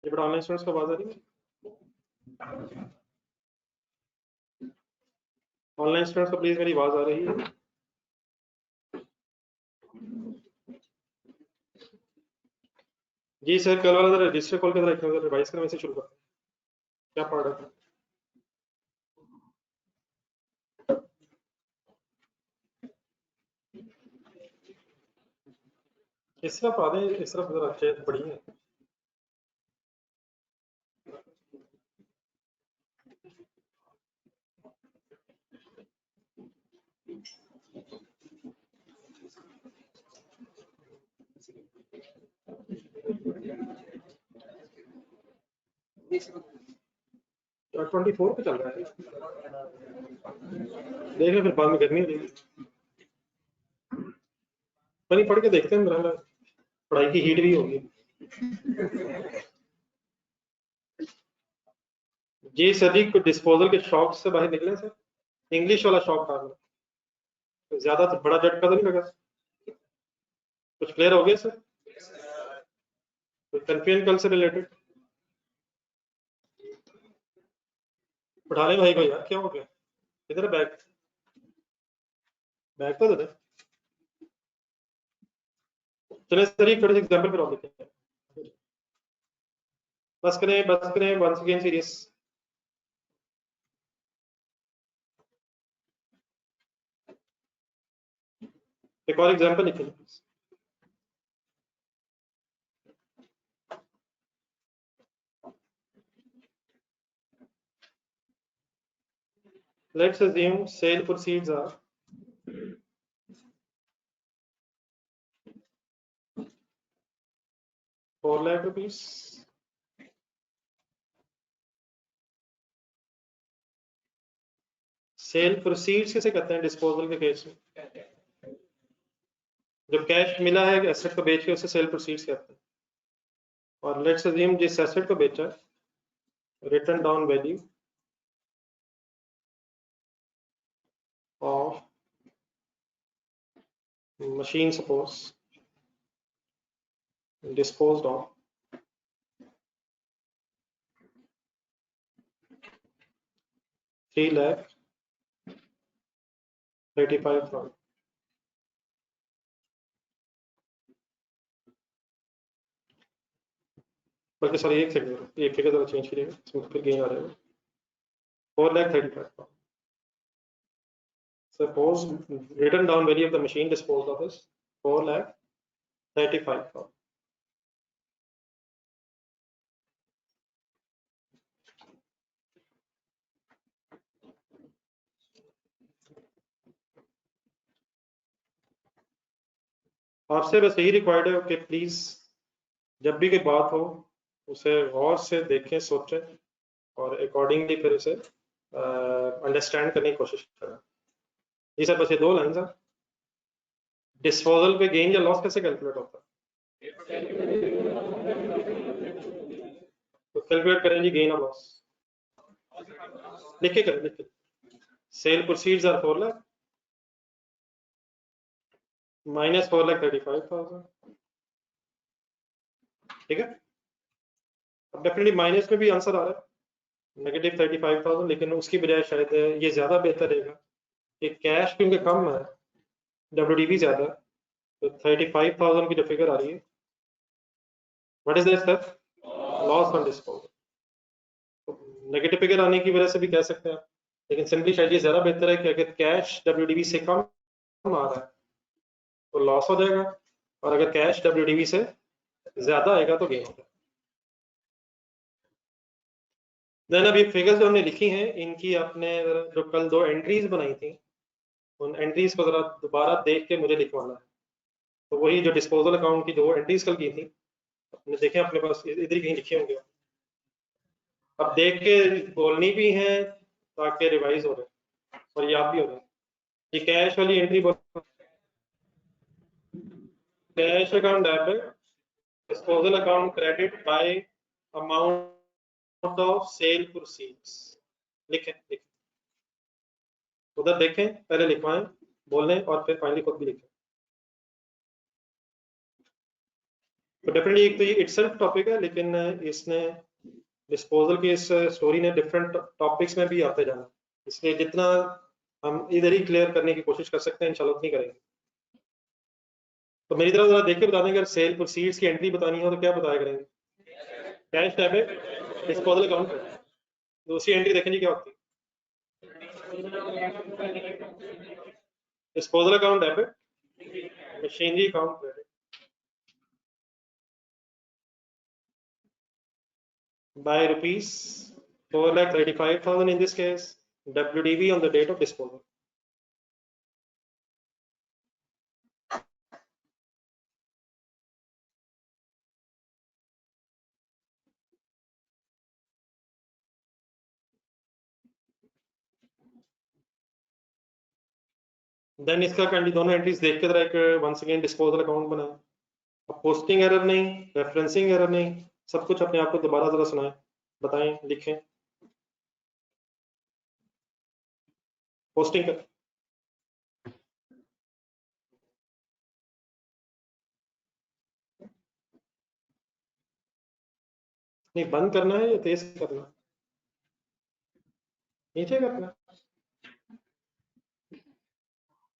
ये बड़ा online students को आवाज आ रही है? ऑनलाइन स्टूडेंट्स को प्लीज मेरी आवाज आ रही है? जी सर, कल वाला रजिस्टर खोल के रखना, रिवाइज करने से शुरू करते हैं। क्या पढ़ रहे थे? इस तरफ आ रहे, इस तरफ जरा अच्छे पढ़ी है। तो 24 पे चल रहा है, देखें फिर बाद में गर्मी हो जाएगी। पर पढ़ के देखते हैं, मेरा पढ़ाई की हीट भी होगी। जी सर जी, कुछ डिस्पोजल के शौक से बाहर निकले सर। इंग्लिश वाला शौक था, तो ज्यादा तो बड़ा झटका तो नहीं लगा? कुछ क्लियर हो गया सर? कुछ कंफ्यूजन कल से रिलेटेड? उठा ले भाई को यार, क्या हो गया? इधर बैग, बैग तो दे। चले सर, एक थोड़े से एग्जांपल पर और लिखते हैं। बस करें वंस अगेन सीरियस। एक और एग्जांपल लिखें। Let's assume sale proceeds are ₹4 lakh. Sale proceeds किसे कहते हैं डिस्पोजल के केस में? जब कैश मिला है एसेट को बेच के, उसे सेल प्रोसीड्स कहते हैं। और लेट्स अज्यूम जिस एसेट को बेचा, written down value of machine suppose disposed of ₹3,35,000. बल्कि सॉरी, एक सेकंड, एक फिगर जरा चेंज करिएगा, इसमें फिर गेन आ रहा है। 4,35,000. Suppose written down value of the machine disposed of is 4,35,000. आपसे बस यही रिक्वायर्ड है कि प्लीज जब भी कोई बात हो उसे गौर से देखें, सोचें और अकॉर्डिंगली फिर उसे अंडरस्टैंड करने की कोशिश करें। जी सर, बस ये 2 लाइन सर। डिस्पोजल पे गेन या लॉस कैसे कैलकुलेट होता है? तो कैलकुलेट करें जी, गेन और लॉस लिख के करें, लिख के। Sale proceeds are 4 lakh minus 4,35,000, ठीक है। अब डेफिनेटली माइनस में भी आंसर आ रहा है -35,000, लेकिन उसकी बजाय शायद ये ज्यादा बेहतर रहेगा कि कैश क्योंकि कम है, WDV ज्यादा, तो 35,000 की जो फिगर आ रही है, what is that sir? Loss on disposal. Negative figure आने की वजह से भी कह सकते हैं, लेकिन सिंपली शायद ये ज्यादा बेहतर है कि अगर कैश WDV से कम आ रहा है तो लॉस हो जाएगा, और अगर कैश WDV से ज्यादा आएगा तो गेन होगा। देन अब ये फिगर्स जो हमने लिखी हैं, इनकी आपने जो कल 2 एंट्रीज बनाई थी, उन एंट्रीज को जरा दोबारा देख के मुझे लिखवाना है। तो वही जो डिस्पोजल अकाउंट की 2 एंट्रीज कल की थी, आपने देखे अपने पास इधर ही कहीं लिखे होंगे, अब देख के बोलनी भी है ताकि रिवाइज हो जाए और याद भी हो जाए। ये कैश वाली एंट्री बोल, cash account debit, disposal account credit by amount of sale proceeds. लिखें लिखें, उधर देखें, पहले लिखवाएं, बोलें और फिर फाइनली खुद भी लिखें। तो डेफिनेटली एक तो ये इटसेल्फ टॉपिक है, लेकिन इसने डिस्पोजल की इस स्टोरी ने डिफरेंट टॉपिक्स में भी आते जाना, इसलिए जितना हम इधर ही क्लियर करने की कोशिश कर सकते हैं इंशाल्लाह उतनी करेंगे। तो मेरी तरफ जरा देख के बता दें, अगर सेल प्रोसीड्स की एंट्री बतानी हो तो क्या बताया करेंगे? Cash debit disposal account. दूसरी एंट्री देखें जी क्या होती है? Disposal account debit, machinery account credit. By rupees 4,35,000 in this case, WDV on the date of disposal. Then इसका दोनों एंट्रीज देख के जरा एक वंस अगेन डिस्पोजल अकाउंट बनाए। अब पोस्टिंग एरर नहीं, रेफरेंसिंग एरर नहीं, सब कुछ अपने आप को दोबारा जरा सुनाएं, बताएं, लिखें। पोस्टिंग कर नहीं, बंद करना है या तेज करना? नीचे करना?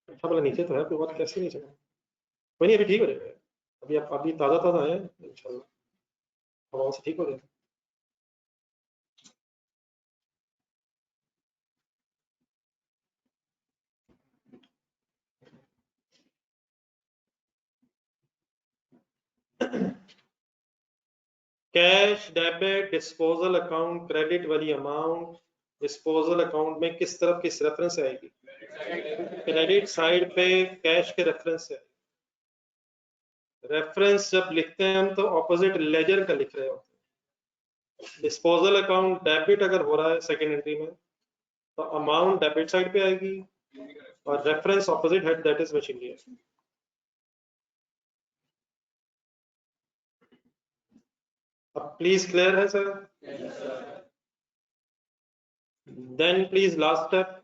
अच्छा बोला नीचे तो है, कोई बात कैसे नीचे करना? कोई नहीं, अभी ठीक हो जाएगा। अभी आप अभी ताज़ा ताज़ा है, इंशाल्लाह हवाओं से ठीक हो जाएगा। Cash debit disposal account credit वाली अमाउंट डिस्पोजल अकाउंट में किस तरफ किस रेफरेंस से आएगी? क्रेडिट साइड पे कैश के रेफरेंस से। रेफरेंस जब लिखते हैं हम तो ऑपोजिट लेजर का लिख रहे होते हैं। डिस्पोजल अकाउंट डेबिट अगर हो रहा है सेकेंड एंट्री में तो अमाउंट डेबिट साइड पे आएगी और reference opposite head that is machinery. अब प्लीज क्लियर है sir? Then please last step,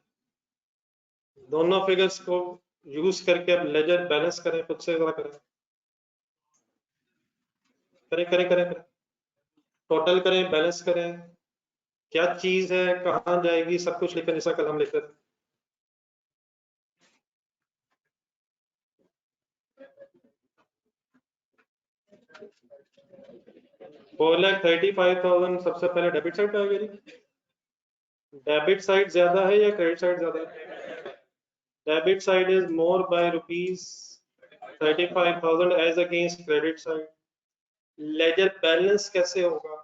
दोनों फिगर्स को यूज करके अब लेजर बैलेंस करें, खुद से जरा करें, करें करें करें करें, टोटल करें, बैलेंस करें, क्या चीज है, कहाँ जाएगी, सब कुछ लिखें जैसा कल हम लिख रहे थे। 4,35,000 सबसे पहले डेबिट साइड पे आ गई। डेबिट साइड ज्यादा है या क्रेडिट साइड ज्यादा है? Debit side is more by rupees 35,000 as against credit side. Ledger balance कैसे होगा?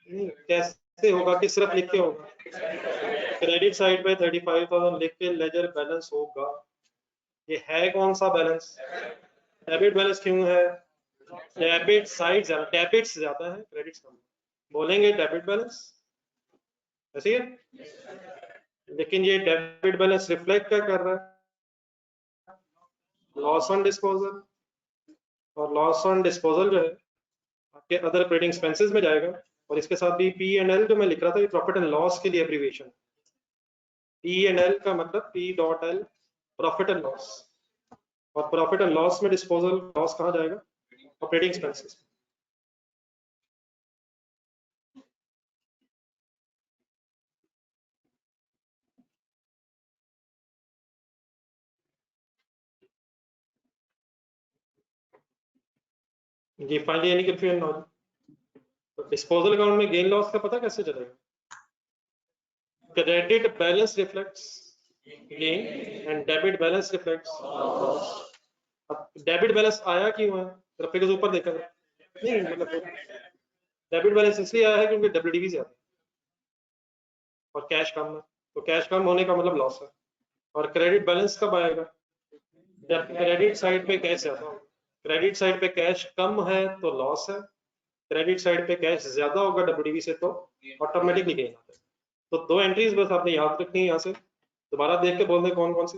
नहीं, कैसे होगा कि सिर्फ लिख के होगा? क्रेडिट साइड पे 35,000 लिख के लेजर बैलेंस होगा। ये है कौन सा बैलेंस? डेबिट बैलेंस क्यों है? डेबिट साइड ज्यादा, डेबिट ज्यादा है, क्रेडिट कम। बोलेंगे डेबिट बैलेंस, ऐसे है। लेकिन ये डेबिट बैलेंस रिफ्लेक्ट क्या कर रहा है? Loss on disposal. और लॉस ऑन डिस्पोजल जो है आपके अदर ऑपरेटिंग एक्सपेंसेस में जाएगा, और इसके साथ भी पी एंड एल जो मैं लिख रहा था ये प्रॉफिट एंड लॉस के लिए एब्रीविएशन। पी एंड एल का मतलब P dot L, profit and loss. और प्रॉफिट एंड लॉस में डिस्पोजल लॉस कहाँ जाएगा? Operating expenses. ये फाइनली यानी कंफ्यूजन ना हो। तो डिस्पोजल अकाउंट में गेन लॉस का पता कैसे चलेगा? Credit balance reflects gain and debit balance reflects loss. अब डेबिट बैलेंस आया क्यों है? जरा फिगर्स ऊपर देखा नहीं, मतलब डेबिट बैलेंस इसलिए आया है क्योंकि डब्ल्यूडीवी ज्यादा है और कैश कम है, तो कैश कम होने का मतलब लॉस है। और क्रेडिट बैलेंस कब आएगा? जब क्रेडिट साइड पे कैश ज्यादा हो। क्रेडिट साइड पे कैश कम है तो लॉस है, क्रेडिट साइड पे कैश ज्यादा होगा डब्ल्यूडीवी से तो ऑटोमेटिकली गेन आता है। तो दो एंट्रीज बस आपने याद रखनी है, यहाँ से दोबारा देख के बोल दें कौन कौन सी।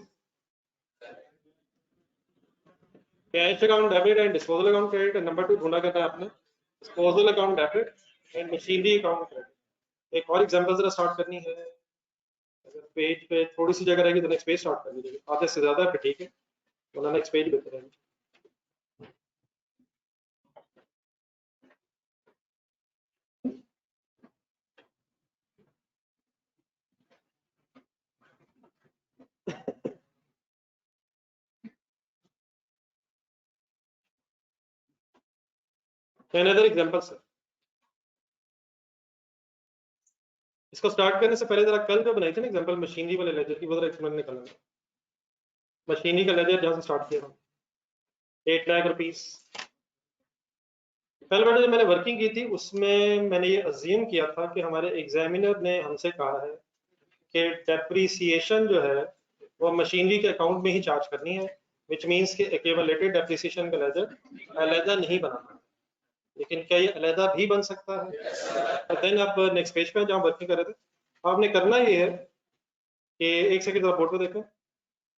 Cash account debit and disposal account credit. Number 2 ढूंढा करना है आपने, disposal account debit and machinery account credit. एक और एग्जांपल जरा स्टार्ट करनी है, अगर पेज पे थोड़ी सी जगह रहेगी तो नेक्स्ट पेज स्टार्ट कर लीजिए, आधे से ज्यादा है फिर ठीक है, वरना नेक्स्ट पेज बेहतर रहेगी। अनदर एग्जांपल सर, इसको स्टार्ट करने से पहले जरा कल जो बनाई थी ना एग्जांपल मशीनरी वाले लेजर की, वो जरा एक्सप्लेन निकालना। मशीनरी का लेजर जहां से स्टार्ट किया था 8 लाख रुपीस। पहले बार जब मैंने वर्किंग की थी उसमें मैंने ये अज्यूम किया था कि हमारे एग्जामिनर ने हमसे कहा है कि डेप्रीसिएशन जो है वो मशीनरी के अकाउंट में ही चार्ज करनी है, विच मीन्स कि एक्यूमुलेटेड डेप्रीसिएशन का लेजर अलहदा नहीं बनाना। लेकिन क्या ये अलहदा भी बन सकता है? तो देन आप नेक्स्ट पेज पे जहाँ वर्किंग कर रहे थे, आपने करना ये है कि एक सेकंड बोर्ड पे देखें,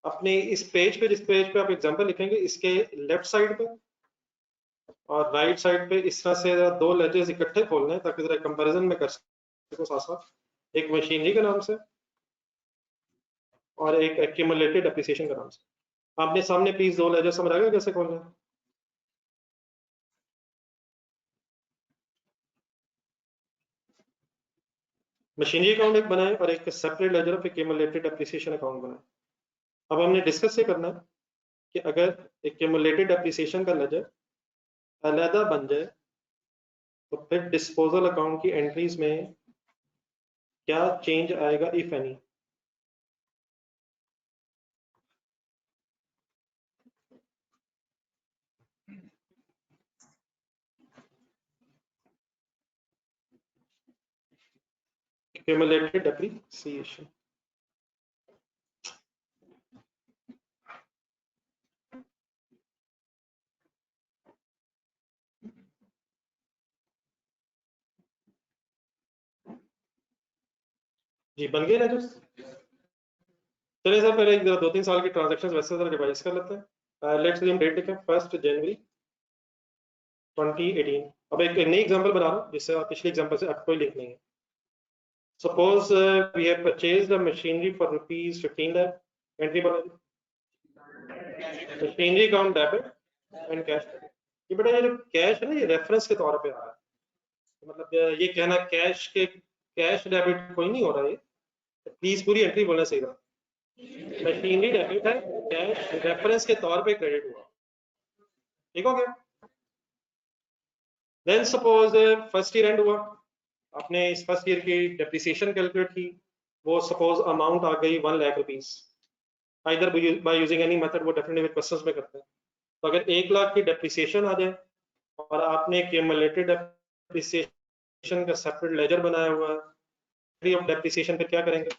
अपने इस पेज पे, जिस पेज पे आप एग्जांपल लिखेंगे इसके लेफ्ट साइड पे और राइट साइड पे इस तरह से दो लेजर्स इकट्ठे खोलने हैं ताकि जरा कंपैरिजन में कर सको साथ साथ, एक मशीनरी के नाम से और एक एक्यूमुलेटेड डेप्रिसिएशन के नाम से। आपने सामने प्लीज दो लेजर समझ आ गया कैसे खोलना है? मशीनरी अकाउंट एक बनाए और एक separate ledger of accumulated depreciation account बनाए। अब हमने डिस्कस ये करना है कि अगर एक्यूमुलेटेड डेप्रिसिएशन का लेजर अलहदा बन जाए तो फिर डिस्पोजल अकाउंट की एंट्रीज में क्या चेंज आएगा इफ एनी। Accumulated depreciation. जी बन गए ना जो। चलिए सर पहले 2-3 साल की ट्रांजैक्शंस वैसे जरा रिवाइज कर लेते हैं। लेट्स सी हम डेट लिखें 1 जनवरी 2018। अब एक नई एग्जांपल बना रहा हूं जिससे आप पिछले एग्जांपल से आप कोई लिंक नहीं है। Suppose we have purchased a machinery for rupees 15 lakh. Entry बना दी machinery account debit and cash. ये बेटा ये जो कैश है ना ये रेफरेंस के तौर पे आ रहा है, मतलब ये कहना कैश के कैश डेबिट कोई नहीं हो रहा है, प्लीज पूरी एंट्री बोलना सही रहा। मशीनरी डेबिट है, कैश रेफरेंस के तौर पे क्रेडिट हुआ, ठीक हो गया। Then suppose first year end हुआ, आपने इस फर्स्ट ईयर की डेप्रिसिएशन कैलकुलेट की, वो सपोज अमाउंट आ गई 1 lakh rupees. Either by using any method, वो डेफिनेटली विद क्वेश्चंस में करते हैं। तो अगर 1 लाख की डेप्रिसिएशन आ जाए और आपने क्यूमुलेटेड डेप्रिसिएशन का सेपरेट लेजर बनाया हुआ है, ऑफ डेप्रिसिएशन पे क्या करेंगे?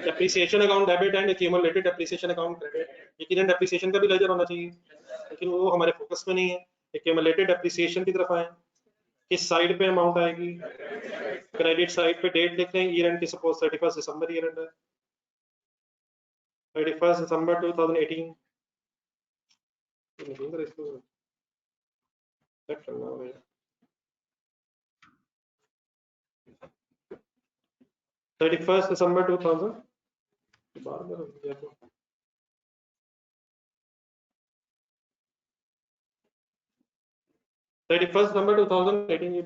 Depreciation account debit and accumulated depreciation account credit. यकीनन डेप्रिसिएशन का भी लेजर होना चाहिए, लेकिन वो हमारे फोकस में नहीं है। एक्यूमुलेटेड डेप्रिसिएशन की तरफ आए, किस साइड पे अमाउंट आएगी? क्रेडिट साइड पे डेट लिख लें, ईयर एंड की, सपोज 31 दिसंबर ईयर एंड है, 31 दिसंबर 2018। इसको चेक करना होगा। 31 दिसंबर 2000 बार बार हो गया तो 31 दिसंबर 2018 ये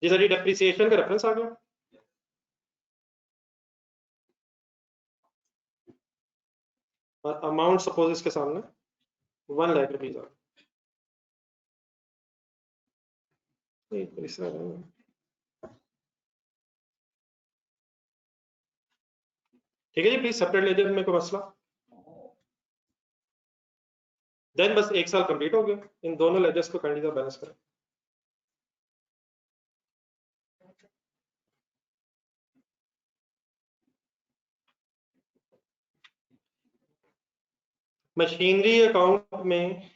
जी सर, ये डेप्रिसिएशन का रेफरेंस आ गया। और अमाउंट सपोज इसके सामने 1 लाख रुपीज आ गया। ठीक है जी, प्लीज सेपरेट लेजर में कोई मसला? देन बस 1 साल कंप्लीट हो गया, इन दोनों लेजर्स को कंडीशन बैलेंस करें। मशीनरी अकाउंट में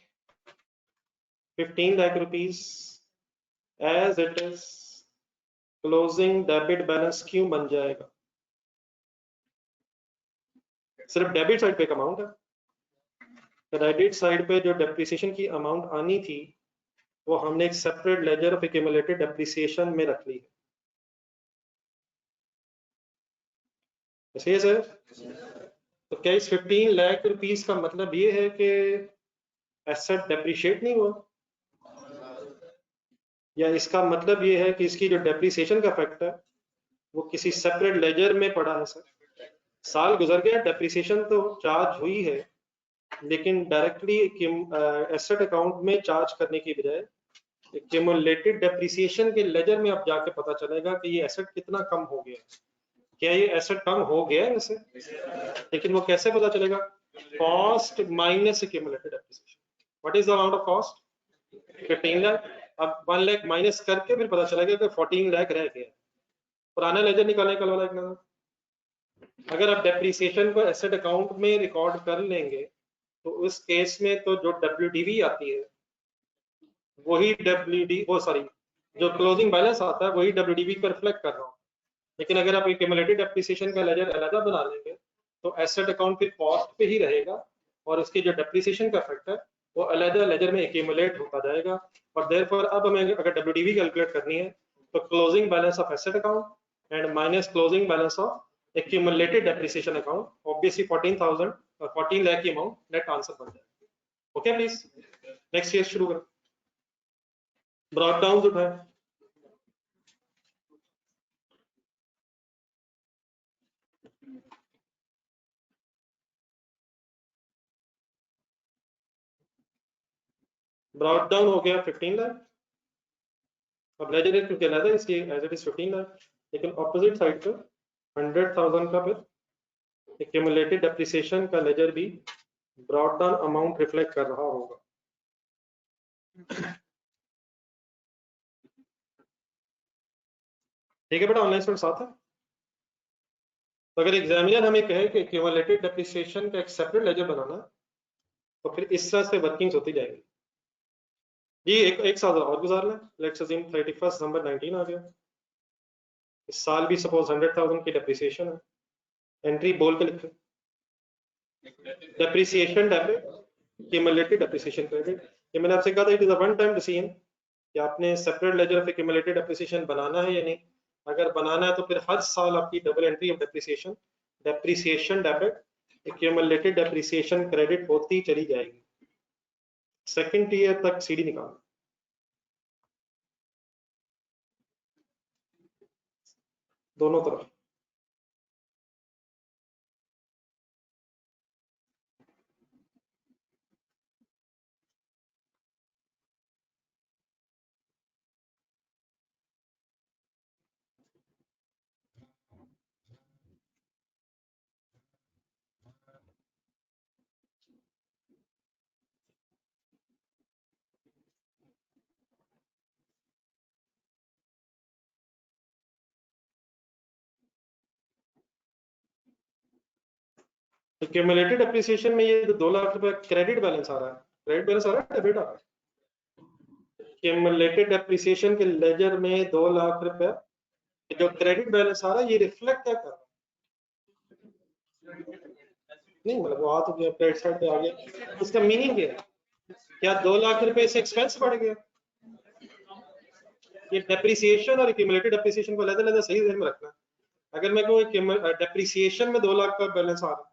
15 lakh rupees as it is closing debit balance क्यों बन जाएगा? सिर्फ डेबिट साइड पे एक अमाउंट है, क्रेडिट साइड पे जो डेप्रिसिएशन की अमाउंट आनी थी वो हमने एक separate ledger of accumulated depreciation में रख ली है। ऐसे सर, तो क्या इस 15 लाख रुपीस का मतलब ये है कि एसेट डेप्रिशिएट नहीं हुआ, या इसका मतलब ये है कि इसकी जो डेप्रिसिएशन का फैक्ट है वो किसी सेपरेट लेजर में पड़ा है? सर साल गुजर गया, डेप्रिसिएशन तो चार्ज हुई है, लेकिन डायरेक्टली एसेट अकाउंट में चार्ज करने की बजाय क्यूमुलेटेड डेप्रिसिएशन के लेजर में अब जाके पता चलेगा कि ये एसेट कितना कम हो गया। क्या ये एसेट कम हो गया है वैसे, लेकिन वो कैसे पता चलेगा? Cost minus cumulated depreciation. What is the amount of cost? 15 lakh. अब 1 लाख माइनस करके फिर पता चलेगा कि 14 लाख रह गया। पुराना लेजर निकालने कल वाला एक नजर। अगर आप डेप्रिसिएशन को एसेट अकाउंट में रिकॉर्ड कर लेंगे तो उस केस में तो जो डब्ल्यूडीवी आती है वही जो क्लोजिंग बैलेंस आता है वही डब्ल्यूडीवी को रिफ्लेक्ट कर रहा हूँ। लेकिन अगर आप एक्यूमुलेटेड डेप्रिसिएशन का लेजर अलग बना लेंगे तो एसेट अकाउंट फिर कॉस्ट पे ही रहेगा और उसकी जो डेप्रिसिएशन का इफेक्ट है वो अलग लेजर में एक्यूमुलेट होता जाएगा। और देयरफॉर अब हमें अगर डब्ल्यूडीवी कैलकुलेट करनी है तो closing balance of asset account and minus closing balance of accumulated depreciation account, obviously 14 lakh की अमाउंट नेट आंसर बन जाएगा। ओके प्लीज नेक्स्ट ईयर शुरू करें। ब्रॉड डाउन उठाए। ब्रॉड डाउन हो गया 15 लाख। अब लेजर रेट क्योंकि अलग है इसलिए एज इट इज 15 लाख, लेकिन ऑपोजिट साइड पे 100,000 का फिर एक्यूमुलेटेड डेप्रिसिएशन का लेजर भी ब्रॉड डाउन अमाउंट रिफ्लेक्ट कर रहा होगा। ठीक है बेटा, ऑनलाइन स्टूडेंट साथ है। तो अगर एग्जामिनर हमें कहे कि एक्यूमुलेटेड डेप्रिसिएशन का एक सेपरेट लेजर बनाना तो फिर इस तरह से वर्किंग्स होती जाएगी जी। एक साल और गुजार लें, लेट्स अज्यूम 31 दिसंबर 19 आ गया। इस साल भी सपोज 100,000 की डेप्रिसिएशन है। एंट्री बोल के लिखें, depreciation debit, accumulated depreciation credit. ये मैंने आपसे कहा था it is a one time decision कि आपने separate ledger of accumulated depreciation बनाना है या नहीं। अगर बनाना है तो फिर हर साल आपकी double entry of depreciation debit, accumulated depreciation credit होती चली जाएगी। सेकंड ईयर तक सीडी निकाल दोनों तरफ। एक्यूमुलेटेड डेप्रिसिएशन में ये 2 लाख रुपए क्रेडिट बैलेंस आ रहा है। क्रेडिट बैलेंस आ रहा है, डेबिट आ रहा है। एक्यूमुलेटेड डेप्रिसिएशन के लेजर में 2 लाख रुपए जो क्रेडिट बैलेंस आ रहा है ये रिफ्लेक्ट क्या कर रहा है? नहीं मतलब वो आ तो गया, क्रेडिट साइड पे आ गया, इसका मीनिंग क्या है? क्या 2 लाख रुपए से एक्सपेंस बढ़ गया? ये डेप्रिसिएशन और एक्यूमुलेटेड डेप्रिसिएशन को अलग-अलग सही ध्यान में रखना। अगर मैं कहूँ डेप्रिसिएशन में 2 लाख का बैलेंस आ रहा है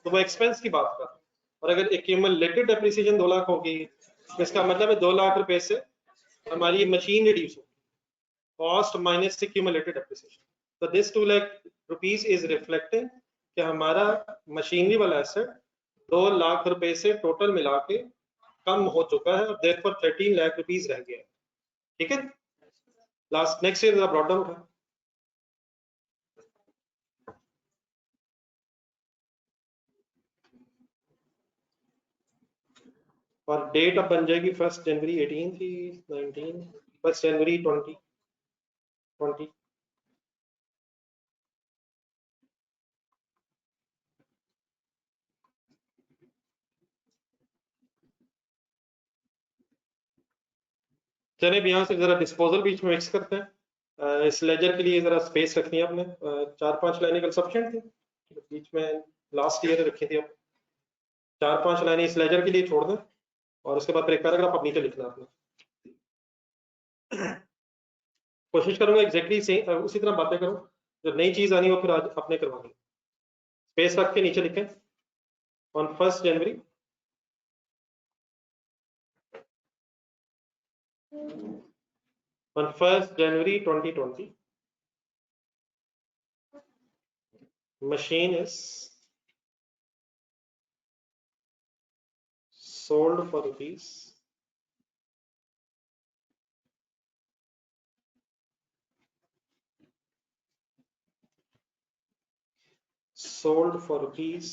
तो वो एक्सपेंस की बात कर रहा है, और अगर एक्यूमुलेटेड डेप्रिसिएशन 2 लाख होगी तो इसका मतलब है 2 लाख रुपए से हमारी मशीन रिड्यूस होगी, कॉस्ट माइनस एक्यूमुलेटेड डेप्रिसिएशन। तो this 2 lakh rupees is reflecting कि हमारा मशीनरी वाला एसेट 2 लाख रुपए से टोटल मिला के कम हो चुका है और देयरफॉर 13 लाख रुपीस रह गया। ठीक है, last next year brought down उठा। और डेट अब बन जाएगी 1 जनवरी 18 थी 19, 1 जनवरी 2020। चले यहाँ से जरा डिस्पोजल बीच में मिक्स करते हैं। इस लेजर के लिए जरा स्पेस रखनी है आपने, 4-5 लाइनें कल सफिशिएंट थी, बीच में लास्ट ईयर रखी थी। अब 4-5 लाइनें इस लेजर के लिए छोड़ दें और उसके बाद फिर एक पैराग्राफ आप नीचे लिखना आपने। कोशिश करूंगा एग्जैक्टली उसी तरह बातें करूं, जो नई चीज आनी हो फिर आज आपने करवानी। स्पेस रख के नीचे लिखें on 1 January on 1st January 2020 machine is sold for rupees sold for rupees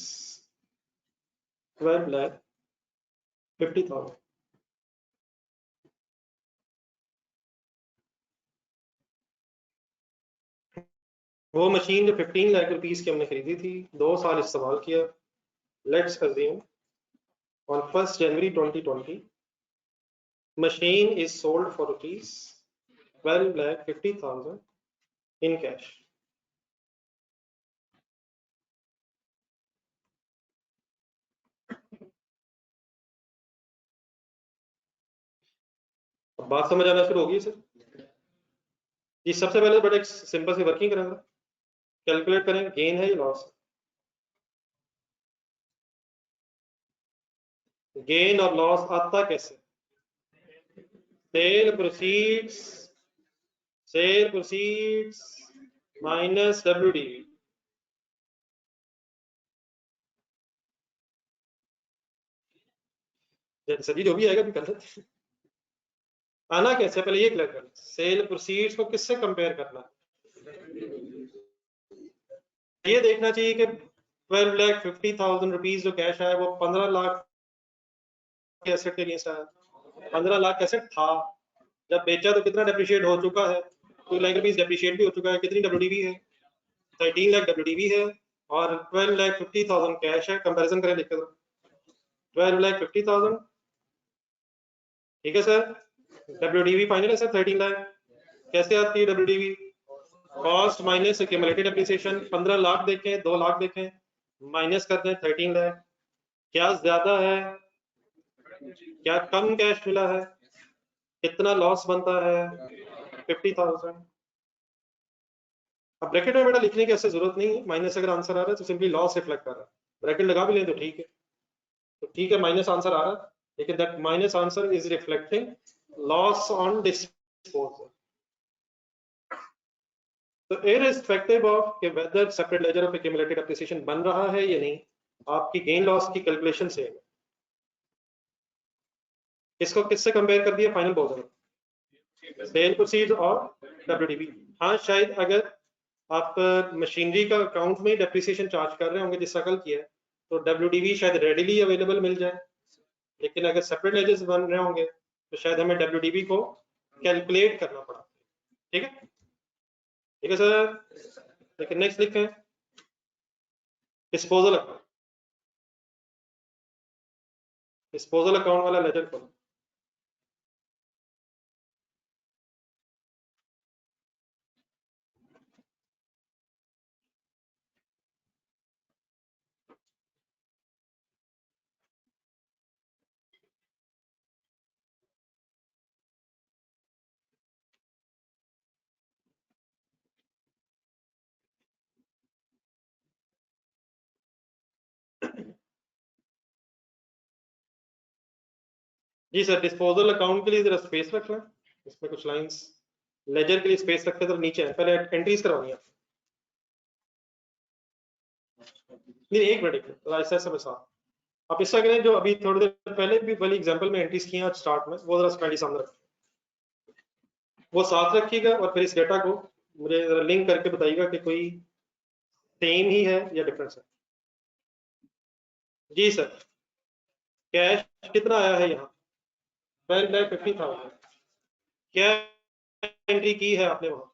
12,50,000. वो मशीन जो 15 लाख रुपीस की हमने खरीदी थी, 2 साल इस्तेमाल किया. Let's assume on 1st January 2020 machine is sold for rupees 12,50,000 in cash. बात समझ आना शुरू होगी सर. जी सबसे पहले बड़ा एक सिंपल सी वर्किंग करेंगे, कैलकुलेट करें गेन है या लॉस. गेन और लॉस आता कैसे? Sale proceeds minus WDV. Sir जो भी आएगा भी कर लेते. आना कैसे पहले ये क्लियर कर. सेल प्रोसीड्स को किससे कंपेयर करना है? ये देखना चाहिए कि 12,50,000 रुपीज जो कैश है वो 15 लाख के एसेट के अगेंस्ट आया. 15 लाख एसेट था, जब बेचा तो कितना डेप्रिशिएट हो चुका है? 2 लाख रुपीज डेप्रिशिएट भी हो चुका है. कितनी WDV है? 13 लाख WDV है और 12,50,000 कैश है. कंपैरिजन करें, लिख कर 12,50,000. ठीक है सर. WDV फाइनल है सर 13 लाख. कैसे आती है WDV? Cost minus accumulated depreciation. 15 lakh देखें, 2 लाख देखें, माइनस करते हैं 13 लाख. क्या ज्यादा है, क्या कम कैश मिला है, कितना लॉस बनता है? 50,000. अब ब्रैकेट में बेटा लिखने की ऐसे जरूरत नहीं है. माइनस अगर आंसर आ रहा है तो सिंपली लॉस रिफ्लेक्ट कर रहा है. ब्रैकेट लगा भी लें तो ठीक है. तो ठीक है, माइनस आंसर आ रहा है, लेकिन that minus answer is reflecting loss on disposal. तो इररिस्पेक्टिव ऑफ कि whether separate ledger of accumulated depreciation बन रहा है या नहीं, आपकी गेन लॉस की कैलकुलेशन से इसको किससे कंपेयर कर दिया? फाइनल बोल रहे सेल प्रोसीड्स और WDV. हाँ शायद अगर आप मशीनरी का अकाउंट में डेप्रिसिएशन चार्ज कर रहे होंगे जिसका कल किया है तो WDV शायद रेडिली अवेलेबल मिल जाए, लेकिन अगर सेपरेट लेजर्स बन रहे होंगे तो शायद हमें WDV को कैलकुलेट करना पड़ा. ठीक है, ठीक है सर. लेकिन नेक्स्ट लिखें डिस्पोजल अकाउंट. डिस्पोजल अकाउंट वाला लेजर खोलो. जी सर, डिस्पोजल अकाउंट के लिए जरा स्पेस रखना, इसमें कुछ लाइंस लेजर के लिए स्पेस रखते तो नीचे है. पहले एंट्रीज करवानी है. नहीं एक मिनट ऐसा ऐसा बसा आप इस करें जो अभी थोड़ी देर पहले भी वाली एग्जांपल में एंट्रीज किए स्टार्ट में, वो जरा स्पेंडी सामने रखिए, वो साथ रखिएगा और फिर इस डेटा को मुझे जरा लिंक करके बताइएगा कि कोई सेम ही है या डिफरेंस है. जी सर, कैश कितना आया है यहाँ? 12,50,000. क्या एंट्री की है आपने वहां?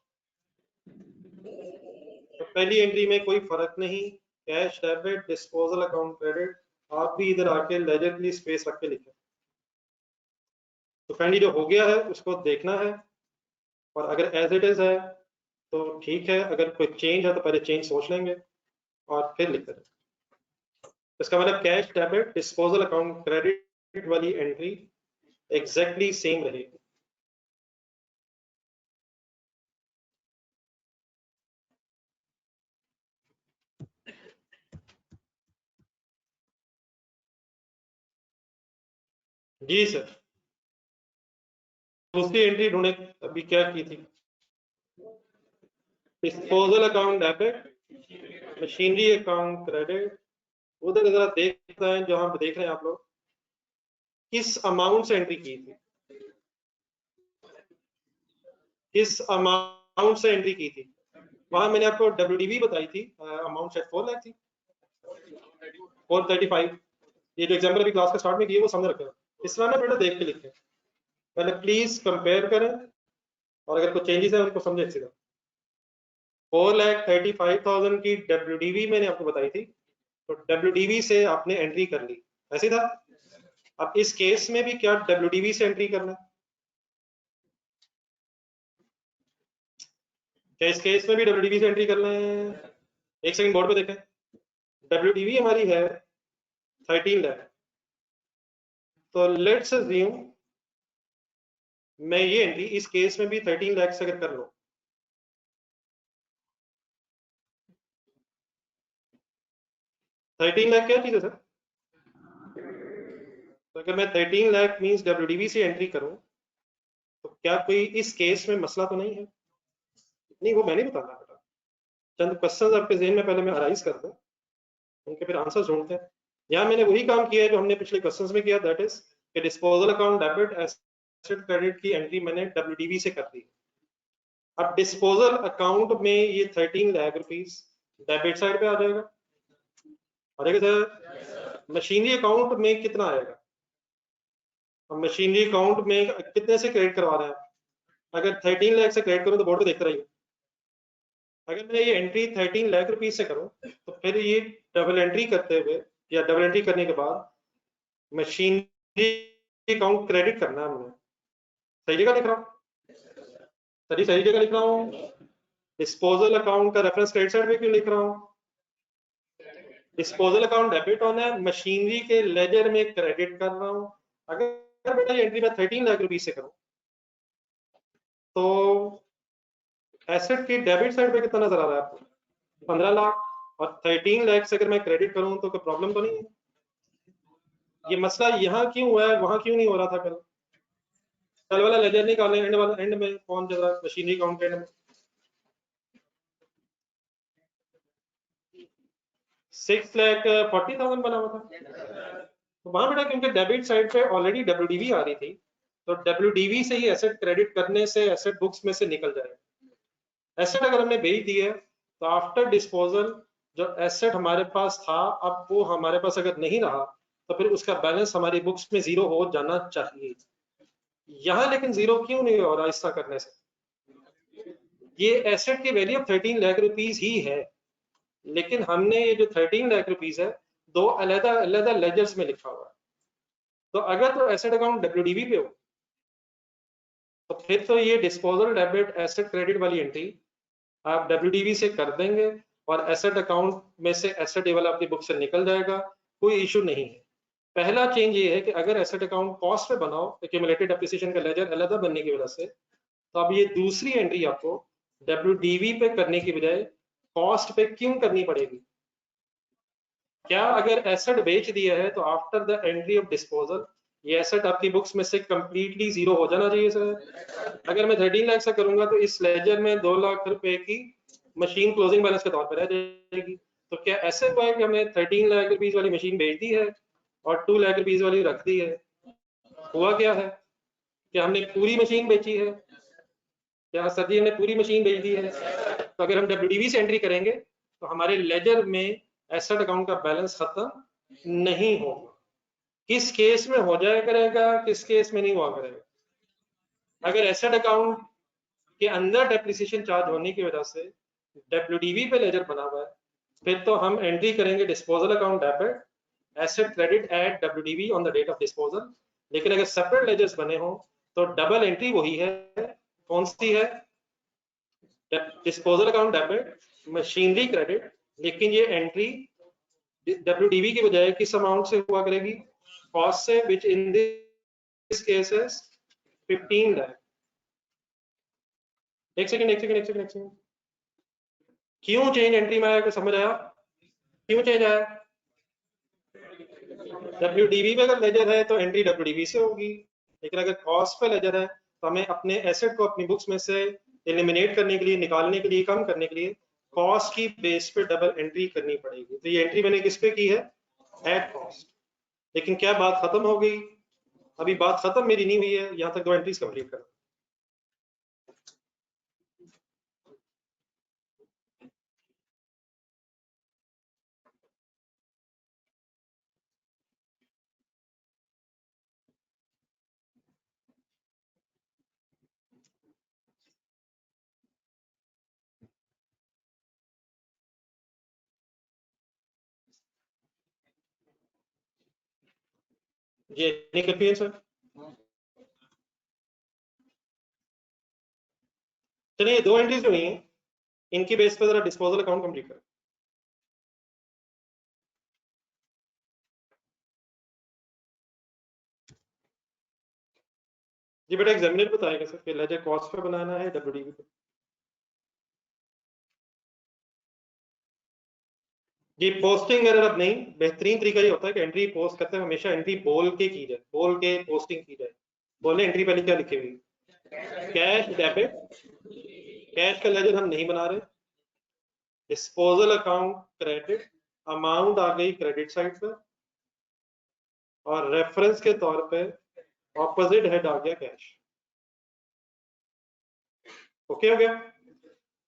तो पहली एंट्री में कोई फर्क नहीं, cash debit disposal account credit. आप भी इधर आके लेजर के लिए स्पेस रख के लिखें. तो पहली जो हो गया है उसको देखना है, और अगर एज इट इज है तो ठीक है, अगर कोई चेंज है तो पहले चेंज सोच लेंगे और फिर लिख दें. इसका मतलब cash debit disposal account credit वाली एंट्री एग्जैक्टली सेम रहेगी. जी सर. दूसरी एंट्री ढूंढे, अभी क्या की थी? Disposal account debit, machinery account credit. उधर जरा देखते हैं जहां पे देख रहे हैं आप लोग. किस अमाउंट से एंट्री की थी, किस अमाउंट से एंट्री की थी। वहां मैंने आपको WDV बताई थी, अमाउंट शायद 4 लाख थी, 435। ये जो एग्जाम्पल अभी क्लास के स्टार्ट में किए वो समझ रखें, इस तरह ना बेटा देख के लिखें, पहले प्लीज कंपेयर करें और अगर कुछ चेंजेस है उनको समझे सीधा। 4,35,000 की WDV मैंने आपको बताई थी, तो WDV से आपने एंट्री कर ली, ऐसे था। अब इस केस में भी क्या WDV से एंट्री करना है, क्या इस केस में भी WDV से एंट्री करना है। एक सेकंड बोर्ड पे देखें, WDV हमारी है 13 लाख, तो लेट्स अज्यूम मैं ये एंट्री इस केस में भी 13 लाख से अगर कर लो, $13 लाख क्या चीज है सर। तो अगर मैं 13 लाख मींस WDV से एंट्री करूं तो क्या कोई इस केस में मसला तो नहीं है। नहीं वो मैं नहीं बताना बेटा, चंद क्वेश्चंस आपके जेहन में पहले मैं अराइज कर दूं, उनके फिर आंसर ढूंढते हैं। यहाँ मैंने वही काम किया है जो हमने पिछले क्वेश्चंस में किया, दैट इज कि disposal account debit asset credit की एंट्री मैंने WDV से कर दी। अब डिस्पोजल अकाउंट में ये 13 लाख रुपीस डेबिट साइड पे आ जाएगा, आ जाएगा सर। मशीनरी अकाउंट में कितना आएगा, अब मशीनरी अकाउंट में कितने से क्रेडिट करवा रहे हैं। अगर 13 लाख से क्रेडिट करूं तो बोर्ड पे देखते रहिए, अगर मैं ये एंट्री 13 लाख रुपीज से करूं तो फिर ये डबल एंट्री करते हुए या डबल एंट्री करने के बाद मशीनरी अकाउंट क्रेडिट करना है हमने। सही जगह लिख रहा हूँ, सही जगह लिख रहा हूँ। डिस्पोजल अकाउंट का रेफरेंस क्रेडिट साइड पे क्यों लिख रहा हूँ, डिस्पोजल अकाउंट डेबिट होना है, मशीनरी के लेजर में क्रेडिट कर रहा हूँ। अगर बेटा ये एंट्री मैं 13 लाख रुपीज से करूं तो एसेट की डेबिट साइड पे कितना नजर आ रहा है आपको, 15 लाख, और 13 लाख से अगर मैं क्रेडिट करूं तो कोई प्रॉब्लम तो नहीं है। ये मसला यहाँ क्यों हुआ है, वहां क्यों नहीं हो रहा था कल। कल वाला लेजर निकालें, एंड वाला एंड में कौन जरा मशीनरी अकाउंट के एंड में 6,40,000 बना हुआ था, तो वहां बेटा क्योंकि डेबिट साइड पे ऑलरेडी WDV आ रही थी, तो WDV से ही एसेट क्रेडिट करने से एसेट बुक्स में से निकल जाएगा। एसेट अगर हमने बेच दी है तो आफ्टर डिस्पोजल जो एसेट हमारे पास था, अब वो हमारे पास अगर नहीं रहा तो फिर उसका बैलेंस हमारी बुक्स में जीरो हो जाना चाहिए। यहाँ लेकिन जीरो क्यों नहीं हो रहा, ऐसा करने से ये एसेट की वैल्यू 13 लाख रुपीस ही है, लेकिन हमने ये जो 13 लाख रुपीस है दो अलग अलग लेजर्स में लिखा हुआ है। तो अगर तो एसेट अकाउंट WDV पे हो तो फिर तो ये डिस्पोजल डेबिट एसेट क्रेडिट वाली एंट्री आप WDV से कर देंगे और एसेट अकाउंट में से एसेट वाला आपकी बुक से निकल जाएगा, कोई इशू नहीं है। पहला चेंज ये है कि अगर एसेट अकाउंट कॉस्ट पे बनाओ एक्यूमुलेटेड डेप्रिसिएशन का लेजर अलग बनने की वजह से, तो अब ये दूसरी एंट्री आपको WDV पे करने की बजाय कॉस्ट पे क्यों करनी पड़ेगी। क्या अगर एसेट बेच दिया है तो after the entry of disposal ये एसेट आपकी बुक्स में से कंप्लीटली जीरो हो जाना चाहिए सर। अगर मैं 13 लाख से करूंगा तो इस लेजर में 2 लाख रुपए की मशीन क्लोजिंग बैलेंस के तौर पर रह जाएगी। तो क्या ऐसे हुआ है कि हमने 13 लाख रुपीज वाली मशीन बेच दी है और 2 लाख रुपीज वाली रख दी है। हुआ क्या है कि हमने पूरी मशीन बेची है, क्या सर जी हमने पूरी मशीन बेच दी है। तो अगर हम WDV से एंट्री करेंगे तो हमारे लेजर में एसेट अकाउंट का बैलेंस खत्म नहीं होगा। किस केस में हो जाया करेगा, किस केस में नहीं हुआ करेगा। अगर एसेट अकाउंट के अंदर डेप्रिसिएशन चार्ज होने की वजह से WDV पे लेजर बना हुआ है, फिर तो हम एंट्री करेंगे disposal account debit asset credit at WDV on the date of disposal. लेकिन अगर सेपरेट लेजर्स बने हो तो डबल एंट्री वही है, कौन सी है, disposal account debit machinery credit, लेकिन ये एंट्री WDV की बजाय किस अमाउंट से हुआ करेगी, कॉस्ट से, which in this case is 15 lakh. एक सेकंड क्यों चेंज एंट्री में आया, कुछ समझ आया क्यों चेंज आया। WDV पे अगर लेजर है तो एंट्री WDV से होगी, लेकिन अगर कॉस्ट पे लेजर है तो हमें अपने एसेट को अपनी बुक्स में से एलिमिनेट करने के लिए, निकालने के लिए, कम करने के लिए कॉस्ट की बेस पे डबल एंट्री करनी पड़ेगी। तो ये एंट्री मैंने किस पे की है, एट कॉस्ट। लेकिन क्या बात खत्म हो गई, अभी बात खत्म मेरी नहीं हुई है, यहाँ तक 2 एंट्रीज कंप्लीट करना। ये नहीं कंफ्यूजन सर। चलिए 2 एंट्रीज जो हुई हैं इनकी बेस पर जरा डिस्पोजल अकाउंट कंप्लीट करें। जी बेटा एग्जामिनर बताएगा सर कि लेजर कॉस्ट पे बनाना है डब्ल्यूडीवी पे। जी पोस्टिंग एरर अब नहीं, बेहतरीन तरीका ये होता है कि एंट्री पोस्ट करते हैं हमेशा एंट्री बोल के की जाए, बोल के पोस्टिंग की जाए। बोले एंट्री पहले क्या लिखी हुई, कैश डेबिट, कैश का लेजर हम नहीं बना रहे, डिस्पोजल अकाउंट क्रेडिट, अमाउंट आ गई क्रेडिट साइड पर, और रेफरेंस के तौर पे ऑपोजिट हेड आ गया कैश। ओके हो गया।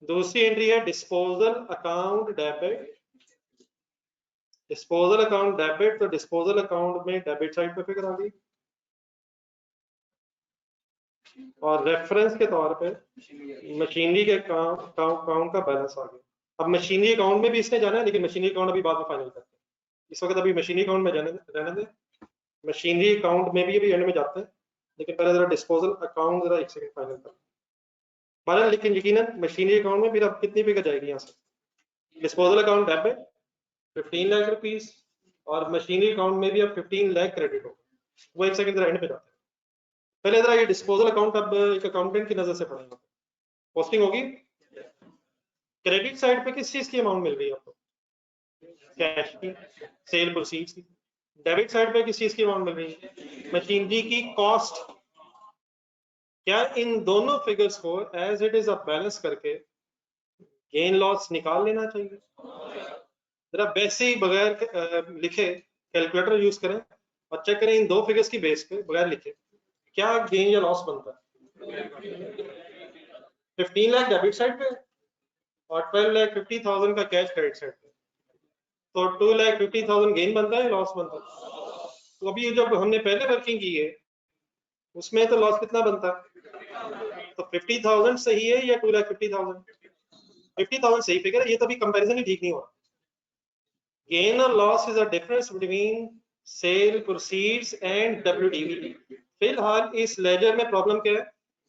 दूसरी एंट्री है disposal account debit, disposal account debit, तो डिस्पोजल अकाउंट में डेबिट साइड पे फिगर आ गई, और रेफरेंस के तौर पे मशीनरी के अकाउंट का बैलेंस आ गया। अब मशीनरी अकाउंट में भी इसने जाना है, लेकिन मशीनरी अकाउंट अभी बाद में फाइनल करते हैं, इस वक्त अभी मशीनरी अकाउंट में रहने दें। मशीनरी अकाउंट में भी अभी एंड में जाते हैं, लेकिन पहले जरा डिस्पोजल अकाउंट जरा एक सेकंड फाइनल करते हैं। लेकिन यकीनन मशीनरी अकाउंट में फिर अब कितनी फिगर जाएगी यहाँ से, disposal account debit 15 lakh rupees, और मशीनरी अकाउंट में भी अब 15 लाख क्रेडिट होगा। वो एक सेकंड जरा एंड पे जाते हैं। पहले जरा ये डिस्पोजल अकाउंट अब एक अकाउंटेंट की नजर से पढ़ेंगे। पोस्टिंग होगी, क्रेडिट साइड पे किस चीज की अमाउंट मिल रही है आपको, कैश की, सेल प्रोसीड्स की। डेबिट साइड पे किस चीज की अमाउंट मिल रही है, मशीनरी की कॉस्ट। क्या इन दोनों फिगर्स को एज इट इज अब बैलेंस करके गेन लॉस निकाल लेना चाहिए? जरा वैसे ही बगैर लिखे कैलकुलेटर यूज करें और चेक करें इन दो फिगर्स की बेस पे बगैर लिखे क्या गेन या लॉस बनता है। 15 लाख डेबिट साइड पे और 12,50,000 का कैश क्रेडिट साइड पे, तो 2,50,000 गेन बनता है, लॉस बनता है। तो अभी जब हमने पहले वर्किंग की है उसमें तो लॉस कितना बनता है, तो 50,000 सही है या 2,50,000? 50,000 सही फिगर है, ये तो अभी कंपैरिजन ही ठीक नहीं हुआ। गेन और loss is a difference between sale proceeds and WDV. फिलहाल इस लेजर में प्रॉब्लम क्या है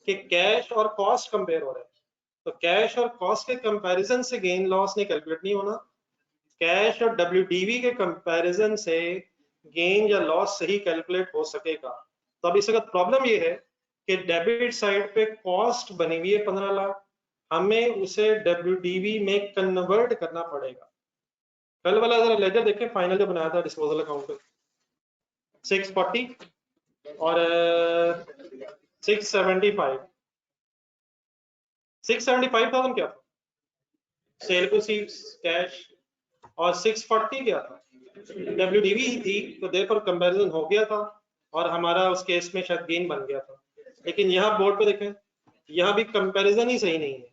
कि कैश और कॉस्ट कंपेयर हो रहा है, तो कैश और कॉस्ट के कंपैरिजन से गेन लॉस ने कैलकुलेट नहीं होना, कैश और डब्ल्यूडीवी के कंपैरिजन से गेन या लॉस सही कैलकुलेट हो सकेगा। तो अब इस वक्त प्रॉब्लम ये है कि डेबिट साइड पे कॉस्ट बनी हुई है 15 लाख, हमें उसे डब्ल्यूडीवी में कन्वर्ट करना पड़ेगा। कल वाला जरा लेजर देखें, फाइनल जो बनाया था डिस्पोजल अकाउंट 640 और 675, 675,000 क्या था सेल प्रोसीड्स कैश, और 640 क्या था डब्ल्यूडीवी ही थी, तो देर पर कंपैरिजन हो गया था और हमारा उस केस में शायद गेन बन गया था। लेकिन यहाँ बोर्ड पे देखें, यहाँ भी कंपैरिजन ही सही नहीं है,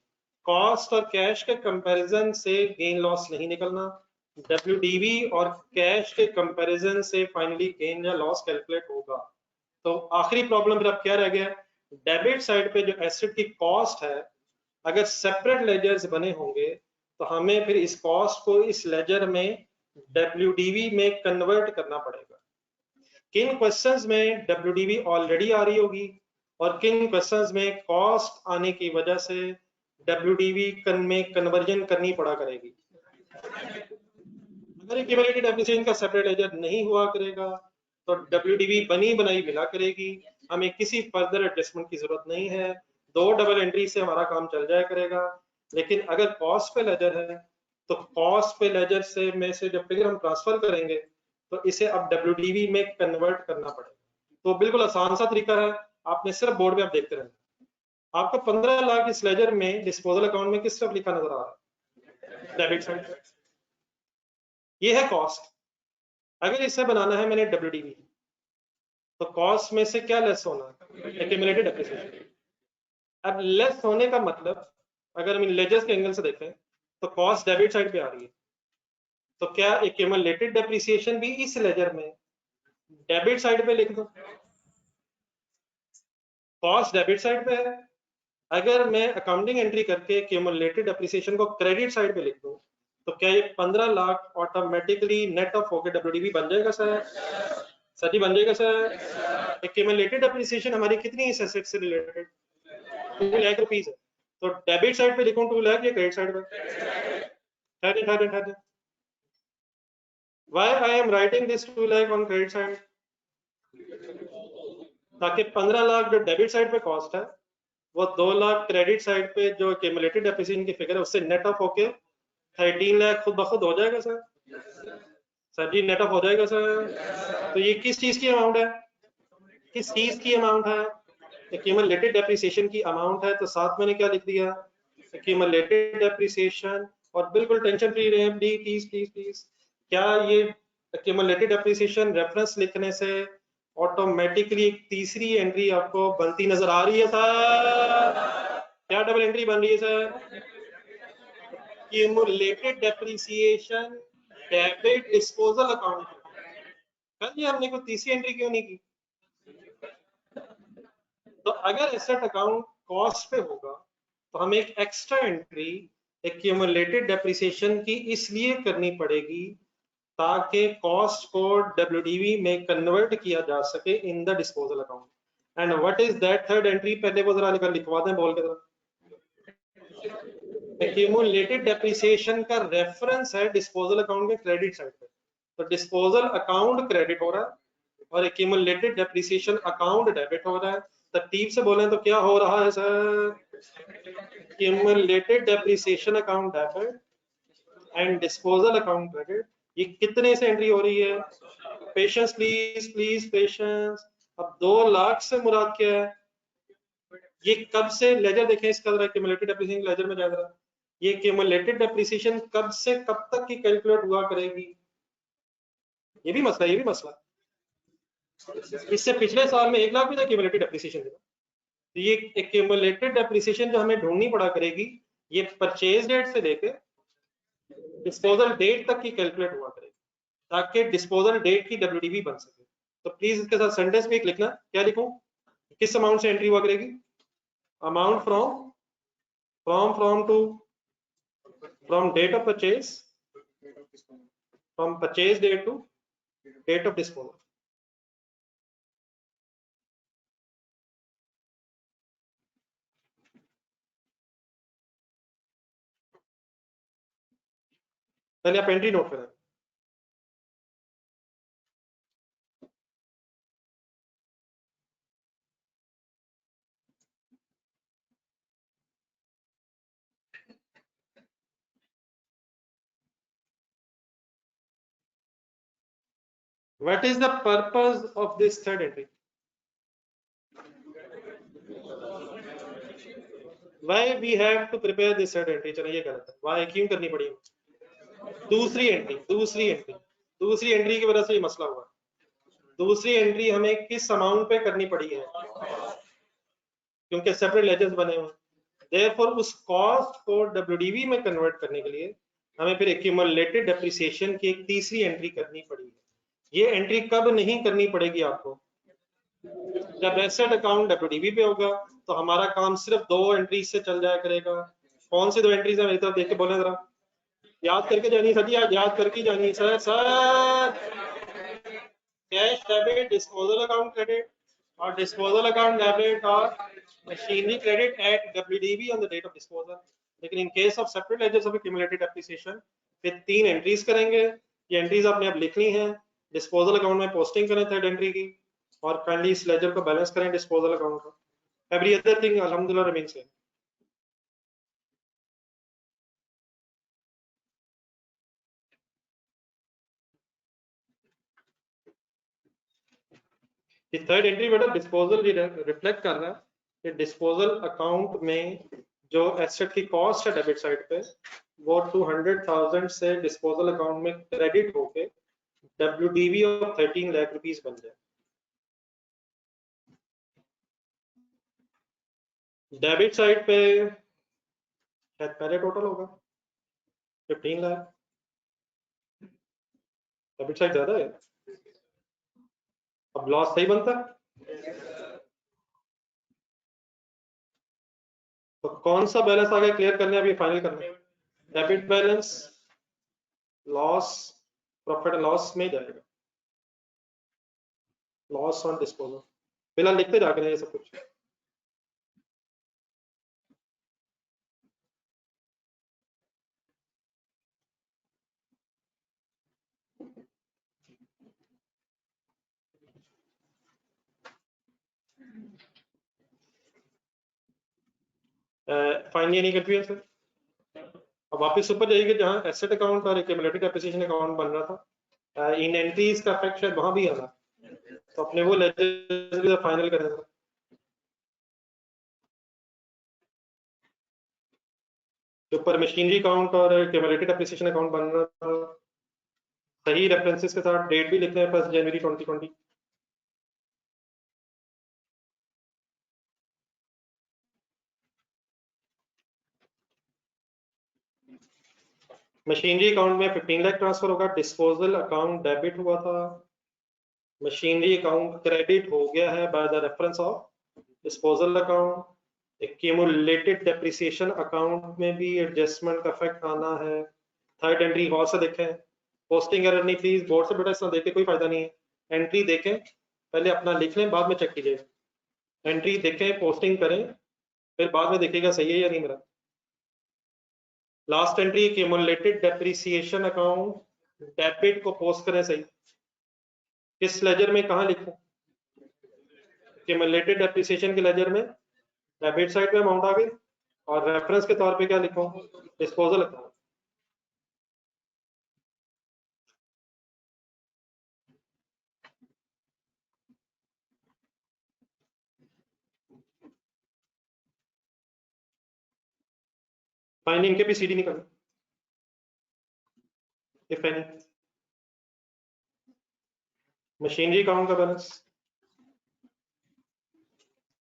कॉस्ट और कैश के कंपैरिजन से गेन लॉस नहीं निकलना, डब्ल्यूडीवी और कैश के कंपैरिजन से फाइनली गेन या लॉस कैलकुलेट होगा। तो आखिरी प्रॉब्लम फिर अब क्या रह गया, डेबिट साइड पे जो एसेट की कॉस्ट है अगर सेपरेट लेजर्स बने होंगे तो हमें फिर इस कॉस्ट को इस लेजर में डब्ल्यूडीवी में कन्वर्ट करना पड़ेगा। किन क्वेश्चंस में डब्ल्यूडीवी ऑलरेडी आ रही होगी और किन क्वेश्चंस में कॉस्ट आने की वजह से डब्ल्यूडीवी में कन्वर्जन करनी पड़ा करेगी। अगर एक्यूमुलेटेड डेप्रिसिएशन का सेपरेट लेजर नहीं हुआ करेगा तो डब्ल्यूडीवी बनी बनाई मिला करेगी, हमें किसी फर्दर एडजस्टमेंट की जरूरत नहीं है, 2 डबल एंट्री से हमारा काम चल जाया करेगा। लेकिन अगर कॉस्ट पे लेजर है तो कॉस्ट पे लेजर से में से जब फिगर हम ट्रांसफर करेंगे तो इसे अब डब्ल्यूडीवी में कन्वर्ट करना पड़ेगा। तो बिल्कुल आसान सा तरीका है, आपने सिर्फ बोर्ड में आप देखते रहना। आपको 15 लाख इस लेजर में डिस्पोजल अकाउंट में किस तरफ लिखा नजर आ रहा है, डेबिट साइड। ये है कॉस्ट, अगर इसे बनाना है मैंने डब्ल्यूडीवी, तो कॉस्ट में से क्या लेस होना? Accumulated depreciation. अब लेस होने का मतलब अगर हम इन लेजर्स के एंगल से देखें तो कॉस्ट डेबिट साइड पे आ रही है, तो क्या एक्यूमुलेटेड डेप्रिसिएशन भी इस लेजर में डेबिट साइड पे लिख दो? कॉस्ट डेबिट साइड पे है, अगर मैं अकाउंटिंग एंट्री करके एक्यूमुलेटेड डेप्रिसिएशन को क्रेडिट साइड पे लिख दूं तो क्या ये 15 लाख ऑटोमेटिकली नेट ऑफ होकर डब्ल्यूडीवी बन जाएगा सर? सर जी बन जाएगा सर। एक्यूमुलेटेड डेप्रिसिएशन हमारी कितनी इस एसेट से रिलेटेड? 2 लाख रुपीस है, तो डेबिट साइड पे लिखूं 2 लाख या क्रेडिट साइड पे? ठहरे, why I am writing this 2 lakh on credit side? ताकि 15 लाख जो डेबिट साइड पे कॉस्ट है वो 2 लाख क्रेडिट साइड पे जो एक्यूमुलेटेड डेप्रिसिएशन की फिगर है उससे नेट ऑफ होके 13 लाख खुद ब खुद हो जाएगा sir. Sir ji net off हो जाएगा सर। तो ये किस चीज की अमाउंट है? किस चीज की अमाउंट है? एक्यूमुलेटेड डेप्रिसिएशन की अमाउंट है, तो साथ मैंने क्या लिख दिया? Accumulated depreciation. और बिल्कुल टेंशन फ्री रहे प्लीज प्लीज प्लीज। क्या ये एक्यूमुलेटेड डेप्रिसिएशन रेफरेंस लिखने से ऑटोमेटिकली एक तीसरी एंट्री आपको बनती नजर आ रही है सर? क्या डबल एंट्री बन रही है sir? Accumulated depreciation debit disposal account. कल ये हमने कोई तीसरी एंट्री क्यों नहीं की? तो अगर एसेट अकाउंट कॉस्ट पे होगा तो हमें एक एक्स्ट्रा एंट्री एक्यूमुलेटेड डेप्रिसिएशन की इसलिए करनी पड़ेगी ताकि कॉस्ट को डब्ल्यूडीवी में कन्वर्ट किया जा सके in the disposal account. And what is that third entry? पहले वो जरा लिखवा दें बोल के जरा। एक्यूमुलेटेड डेप्रिसिएशन का रेफरेंस है डिस्पोजल अकाउंट के क्रेडिट साइड पे, तो डिस्पोजल अकाउंट क्रेडिट हो रहा है और एक्यूमुलेटेड डेप्रिसिएशन अकाउंट डेबिट हो रहा है। तरतीब से बोलें तो क्या हो रहा है sir? Accumulated depreciation account debit and disposal account credit. ये कितने से एंट्री हो रही है? Patience please please patience. अब 2 लाख से मुराद क्या है? ये कब से लेजर देखें इसका जरा, एक्यूमुलेटेड डेप्रिसिएशन लेजर में जाकर ये एक्यूमुलेटेड डेप्रिसिएशन कब से कब तक की कैलकुलेट हुआ करेगी? ये भी मसला, ये भी मसला। इससे पिछले साल में 1 लाख भी था एक्यूमुलेटेड डेप्रिसिएशन देगा, तो ये एक्यूमुलेटेड डेप्रिसिएशन जो हमें ढूंढनी पड़ा करेगी ये परचेज डेट से लेके डिस्पोजल डेट तक की कैलकुलेट हुआ करेगी ताकि डिस्पोजल डेट की डब्ल्यूडीवी बन सके। तो प्लीज इसके साथ सेंटेंस में एक लिखना, क्या लिखूं? किस अमाउंट से एंट्री हुआ करेगी? Amount from to from date of purchase, from purchase date to date of disposal. पहले आप एंट्री नोट करें। What is the purpose of this third entry? Why we have to prepare this third entry? चलो ये गलत है, why क्यों करनी पड़ी? दूसरी एंट्री की वजह से ये मसला हुआ। दूसरी एंट्री हमें किस अमाउंट पे करनी पड़ी है? क्योंकि सेपरेट लेजर्स बने हुए, देयरफॉर उस कॉस्ट को डब्ल्यूडीवी में कन्वर्ट करने के लिए हमें फिर एक्यूमुलेटेड डेप्रिसिएशन की एक तीसरी एंट्री करनी पड़ी है। ये एंट्री कब नहीं करनी पड़ेगी आपको? जब एसेट अकाउंट डब्ल्यूडीवी पे होगा तो हमारा काम सिर्फ 2 एंट्री से चल जाया करेगा। कौन सी 2 एंट्रीज है? मेरी तरफ देख के बोले जरा, याद करके जानी सर जी, याद करके जानी sir. Cash debit, disposal account credit और डिस्पोजल अकाउंट डेबिट और machinery credit at WDV on the date of disposal. लेकिन in case of separate ledgers of accumulated depreciation फिर 3 एंट्रीज करेंगे। ये एंट्रीज आपने अब लिखनी है, डिस्पोजल अकाउंट में पोस्टिंग करें थर्ड एंट्री की और काइंडली इस लेजर को बैलेंस करें डिस्पोजल अकाउंट का। एवरी अदर थिंग अल्हम्दुलिल्लाह रिमेन सेम। थर्ड एंट्री बेटा डिस्पोजल रिफ्लेक्ट कर रहा है कि डिस्पोजल अकाउंट में जो एसेट की कॉस्ट है डेबिट साइड पे वो 200,000 से डिस्पोजल अकाउंट में क्रेडिट होके डब्ल्यूडीवी ऑफ 13 लाख रुपीस बन जाए। डेबिट साइड पे शायद पहले टोटल होगा 15 लाख, डेबिट साइड ज्यादा है। अब लॉस सही बनता है, तो कौन सा बैलेंस आगे क्लियर करने अभी फाइनल करना है? Debit balance loss, profit and loss में जाएगा, लॉस ऑन डिस्पोजल। फिलहाल लिखते जाकर ये सब कुछ। Finally any confusion sir? अब वापस ऊपर जाइए जहां एसेट अकाउंट और एक्यूमुलेटेड डेप्रिसिएशन अकाउंट बन रहा था, इन एंट्रीज का इफेक्ट शायद वहां भी आना, तो अपने वो लेजर भी फाइनल करें सर। जो ऊपर मशीनरी अकाउंट और एक्यूमुलेटेड डेप्रिसिएशन अकाउंट बन रहा था, सही रेफरेंसेस के साथ डेट भी लिखते हैं 1 जनवरी 2020। मशीनरी अकाउंट में 15 लाख ट्रांसफर होगा, डिस्पोजल अकाउंट डेबिट हुआ था, मशीनरी अकाउंट क्रेडिट हो गया है by the reference of disposal account. Accumulated depreciation account में भी एडजस्टमेंट का इफेक्ट आना है। थर्ड एंट्री गौर से देखें, पोस्टिंग एरर नहीं, प्लीज बोर्ड से बेटा इतना देख के कोई फायदा नहीं है। एंट्री देखें, पहले अपना लिख लें, बाद में चेक कीजिए। एंट्री देखें, पोस्टिंग करें, फिर बाद में देखिएगा सही है या नहीं मेरा। Last entry accumulated depreciation account debit को पोस्ट करें सही। किस लेजर में कहां लिखूं? एक्यूमुलेटेड डेप्रिसिएशन के लेजर में डेबिट साइड में अमाउंट आ गई, और रेफरेंस के तौर पे क्या लिखूं? Disposal account. फाइन इनके भी सीडी निकालें इफ एनी। मशीनरी अकाउंट का बैलेंस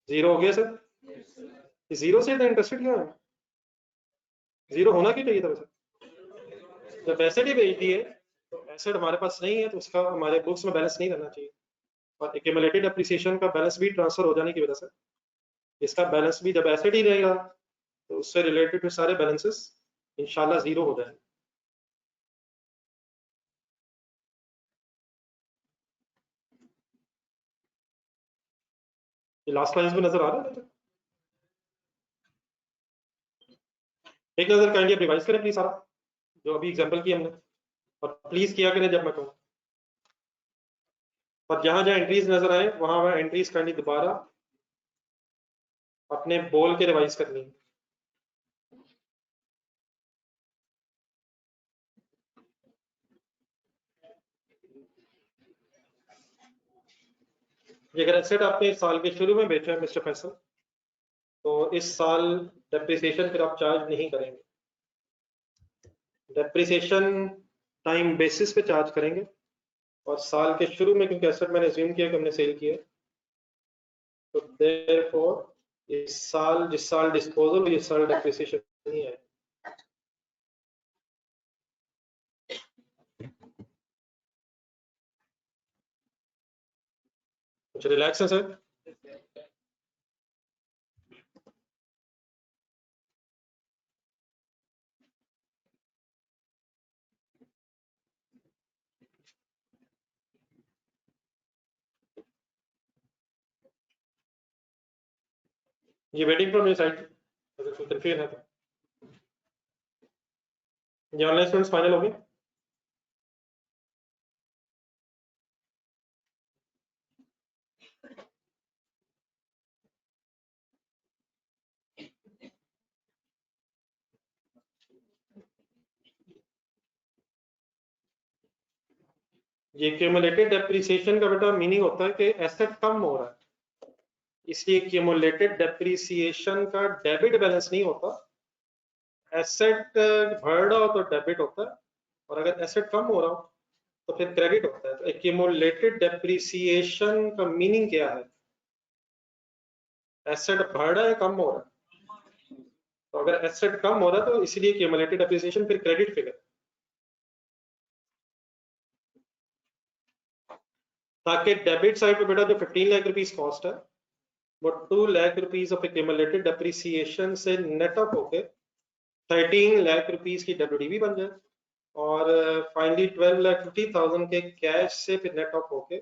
जीरो हो गया सर, जीरो से तो इंटरेस्टेड क्यों है? जीरो होना क्यों चाहिए था वैसे? जब एसेट ही भेज दिए तो एसेट हमारे पास नहीं है, तो उसका हमारे बुक्स में बैलेंस नहीं रहना चाहिए। और एक्यूमुलेटेड एप्रिसिएशन का बैलेंस भी ट्रांसफर हो जाने की वजह से इसका बैलेंस भी जब एसेट ही रहेगा, तो उससे रिलेटेड फिर सारे बैलेंसेस इंशाल्लाह जीरो हो जाएंगे। ये लास्ट लाइन में नजर आ रहा है? एक नजर काइंडली रिवाइज करें प्लीज सारा जो अभी एग्जांपल किया हमने, और प्लीज किया करें जब मैं कहूँ। और जहां जहां एंट्रीज नजर आए वहां वहां एंट्रीज काइंडली दोबारा अपने बोल के रिवाइज करनी है। ये अगर एसेट आपने इस साल के शुरू में बेचा है मिस्टर फैसल, तो इस साल डेप्रिसिएशन फिर आप चार्ज नहीं करेंगे, डेप्रिसिएशन टाइम बेसिस पे चार्ज करेंगे। और साल के शुरू में क्योंकि एसेट मैंने अज्यूम किया कि हमने सेल किया, तो देयरफॉर इस साल जिस साल डिस्पोजल हुई, इस साल डेप्रिसिएशन नहीं है। कुछ रिलैक्स है सर? ये वेटिंग फ्रॉम योर साइड, अगर कोई कंफ्यूजन है तो। ये ऑनलाइन स्टूडेंट्स फाइनल हो गए? ये क्यूमुलेटेड डेप्रिसिएशन का बेटा मीनिंग होता है कि एसेट कम हो रहा है, इसलिए क्यूमुलेटेड डेप्रिसिएशन का डेबिट बैलेंस नहीं होता। एसेट बढ़ रहा हो तो डेबिट होता है, और अगर एसेट कम हो रहा हो तो फिर क्रेडिट होता है। तो एक्यूमुलेटेड डेप्रिसिएशन का मीनिंग क्या है? एसेट बढ़ रहा है, कम हो रहा है? तो अगर एसेट कम हो रहा है तो इसीलिए क्यूमुलेटेड डेप्रिसिएशन फिर क्रेडिट फिगर, ताकि डेबिट साइड पे बेटा जो 15 लाख रुपीस कॉस्ट है वो 2 lakh rupees of accumulated depreciation से नेट ऑफ होके 13 लाख रुपीस की डब्ल्यूडीवी बन जाए, और फाइनली 12,50,000 के कैश से फिर नेट ऑफ होके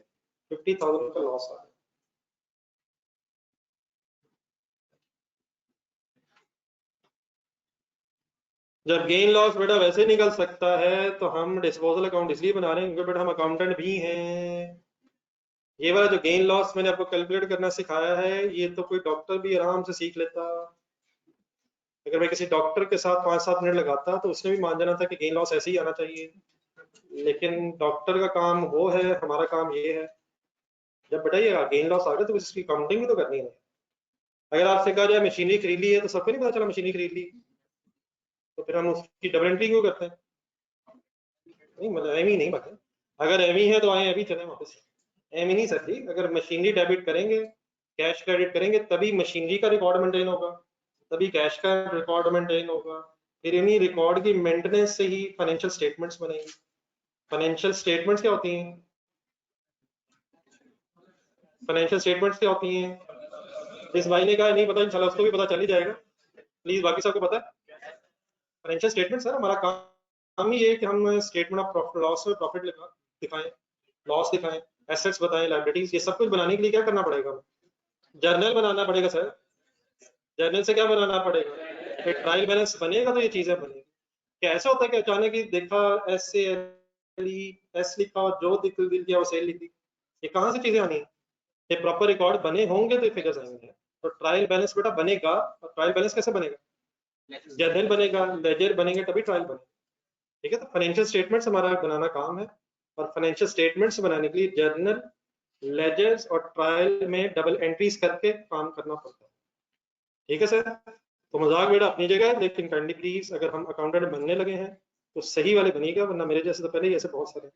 50,000 का लॉस आ जाए। जब गेन लॉस बेटा वैसे निकल सकता है तो हम डिस्पोजल अकाउंट इसलिए बना रहे हैं क्योंकि बेटा हम अकाउंटेंट भी हैं। ये वाला जो गेन लॉस मैंने आपको कैलकुलेट करना सिखाया है ये तो कोई डॉक्टर भी आराम से सीख लेता। अगर मैं किसी डॉक्टर के साथ 5-7 मिनट लगाता तो उसने भी मान जाना था कि गेन लॉस ऐसे ही आना चाहिए, लेकिन डॉक्टर का काम वो है, हमारा काम ये है। जब बेटा ये गेन लॉस आ गया तो इसकी काउंटिंग भी तो करनी है। अगर आपसे कहा जाए मशीनरी खरीद ली है तो सबको नहीं पता चला मशीनरी खरीद ली, तो फिर हम उसकी डबल एंट्री क्यों करते हैं? नहीं मतलब एम ही नहीं बात, अगर एम ही है तो आए अभी चले वापस। एम ही नहीं सर जी, अगर मशीनरी डेबिट करेंगे कैश क्रेडिट करेंगे तभी मशीनरी का रिकॉर्ड मेंटेन होगा, तभी कैश का रिकॉर्ड मेंटेन होगा, फिर इन्हीं रिकॉर्ड की मेंटेनेंस से ही फाइनेंशियल स्टेटमेंट्स बनेंगी। फाइनेंशियल स्टेटमेंट्स क्या होती हैं? फाइनेंशियल स्टेटमेंट्स क्या होती हैं? इस भाई ने कहा नहीं पता, इंशाल्लाह उसको भी पता चल ही जाएगा, प्लीज बाकी सबको पता है। फाइनेंशियल स्टेटमेंट सर हमारा काम ही है कि हम स्टेटमेंट ऑफ प्रॉफिट लॉस में प्रॉफिट दिखाएं, लॉस दिखाएं, एसेट्स बताएं, लायबिलिटीज, ये सब कुछ बनाने के लिए क्या करना पड़ेगा? जर्नल बनाना पड़ेगा सर। जर्नल से क्या बनाना पड़ेगा? फिर ट्रायल बैलेंस बनेगा तो ये चीजें बनेगी। क्या ऐसा होता है कि अचानक ही देखा एस से एस लिखा और जो दिख दिया वो सेल लिख दी, ये कहाँ से चीजें आनी है? ये प्रॉपर रिकॉर्ड बने होंगे तो ये फिगर्स आएंगे। तो ट्रायल बैलेंस बेटा बनेगा, और ट्रायल बैलेंस कैसे बनेगा? जर्नल बनेगा, लेजर बनेंगे तभी ट्रायल बनेगा। ठीक है, तो फाइनेंशियल स्टेटमेंट्स हमारा बनाना काम है, और फाइनेंशियल स्टेटमेंट्स बनाने के लिए जर्नल, लेजर्स और ट्रायल में डबल एंट्रीज करके काम करना पड़ता है। ठीक है सर, तो मजाक बेटा अपनी जगह है, लेकिन काइंडली प्लीज अगर हम अकाउंटेंट बनने लगे हैं तो सही वाले बनिएगा, वरना मेरे जैसे तो पहले ही ऐसे बहुत सारे।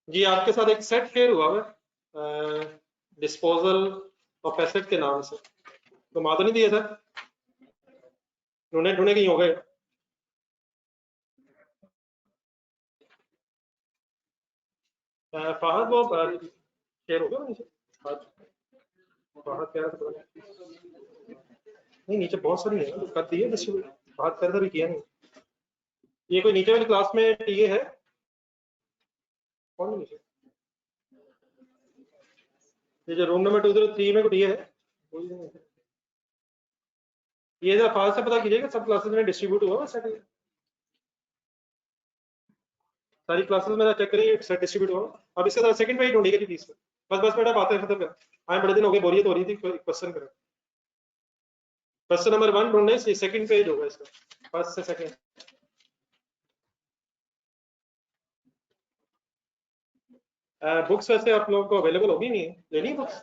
जी आपके साथ एक सेट शेयर हुआ है डिस्पोजल ऑफ एसेट के नाम से, तो माँ तो नहीं दिए सर, ढूंढे ढूंढे कहीं हो गए। फहद वो शेयर हो गया नीचे, फहद कह रहा था नहीं, नीचे बहुत सारी है कर दी है डिस्ट्रीब्यूट, फहद कर भी किया नहीं। ये कोई नीचे वाली क्लास में टीए है कौन नीचे? ये जो रूम नंबर 203 में कोई टीए है? कोई नहीं है। ये जरा फहद से पता कीजिएगा सब क्लासेस में डिस्ट्रीब्यूट हुआ सेट, सारी क्लासेस में चेक करिए सेट डिस्ट्रीब्यूट हुआ। अब इसके साथ सेकंड पेज ढूंढिएगा जी प्लीज। बस बस बेटा बातें खत्म कर, आए बड़े दिन हो गए, बोरियत हो रही थी, क्वेश्चन करें। क्वेश्चन नंबर 1 ढूंढने से सेकंड पेज होगा इसका, फर्स्ट से सेकंड। बुक्स वैसे आप लोगों को अवेलेबल होगी नहीं लेनी बुक्स?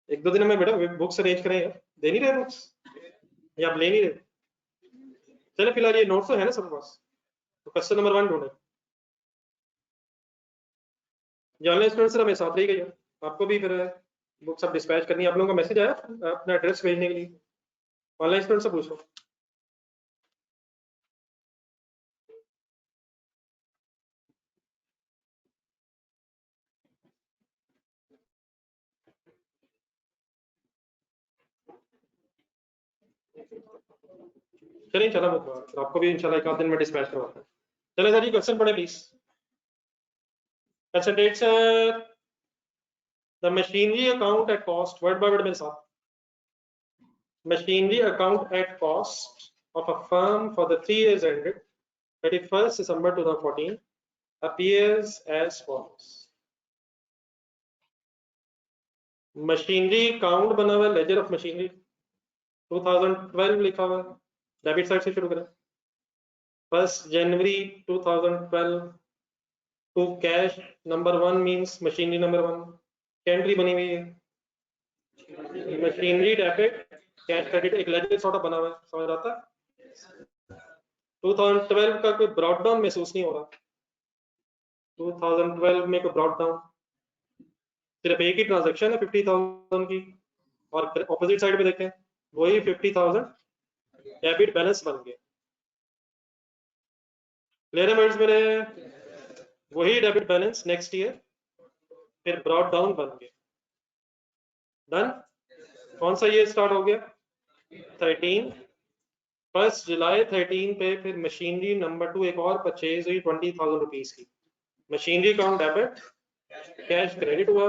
एक दो दिन में बेटा बुक्स अरेंज करें, दे नहीं रहे बुक्स या आप ले नहीं रहे? चले फिलहाल ये नोट्स तो है ना सबके पास, तो क्वेश्चन नंबर 1 ढूंढे। ऑनलाइन स्टूडेंट सर हमें साथ रही गई, आपको भी फिर बुक्स अब डिस्पैच करनी है। आप लोगों का मैसेज आया अपना एड्रेस भेजने के लिए? ऑनलाइन स्टूडेंट से पूछो। चलिए चला तो आपको भी इंशाल्लाह एक आध दिन में डिस्पैच करवाता है। चले सर जी क्वेश्चन पढ़े please. Concentrate sir, the machinery account at cost, word by word मेरे साथ। Machinery account at cost of a firm for the 3 years ended 31st December 2014 appears as follows. Machinery account बना हुआ है, laser of machinery 2012 लिखा हुआ है, debit side से शुरू करें। 1 जनवरी 2012 to cash number 1 means machinery number 1, entry बनी हुई है मशीनरी डेबिट कैश क्रेडिट, एक लेजर सॉर्ट ऑफ बना हुआ है, समझ आता है? 2012 का कोई ब्रॉड डाउन महसूस नहीं हो रहा, 2012 में कोई ब्रॉड डाउन सिर्फ एक ही ट्रांजेक्शन है 50,000 की, और ऑपोजिट साइड पे देखें वही 50,000 डेबिट बैलेंस बन गया। क्लियर है वर्ड्स मेरे? वही डेबिट बैलेंस नेक्स्ट ईयर फिर ब्रॉड डाउन बन गया। डन। कौन सा ईयर स्टार्ट हो गया? 13। 1 जुलाई 13 पे फिर मशीनरी नंबर 2 एक और परचेज हुई 20,000 रुपीज की। Machinery account debit, cash credit हुआ,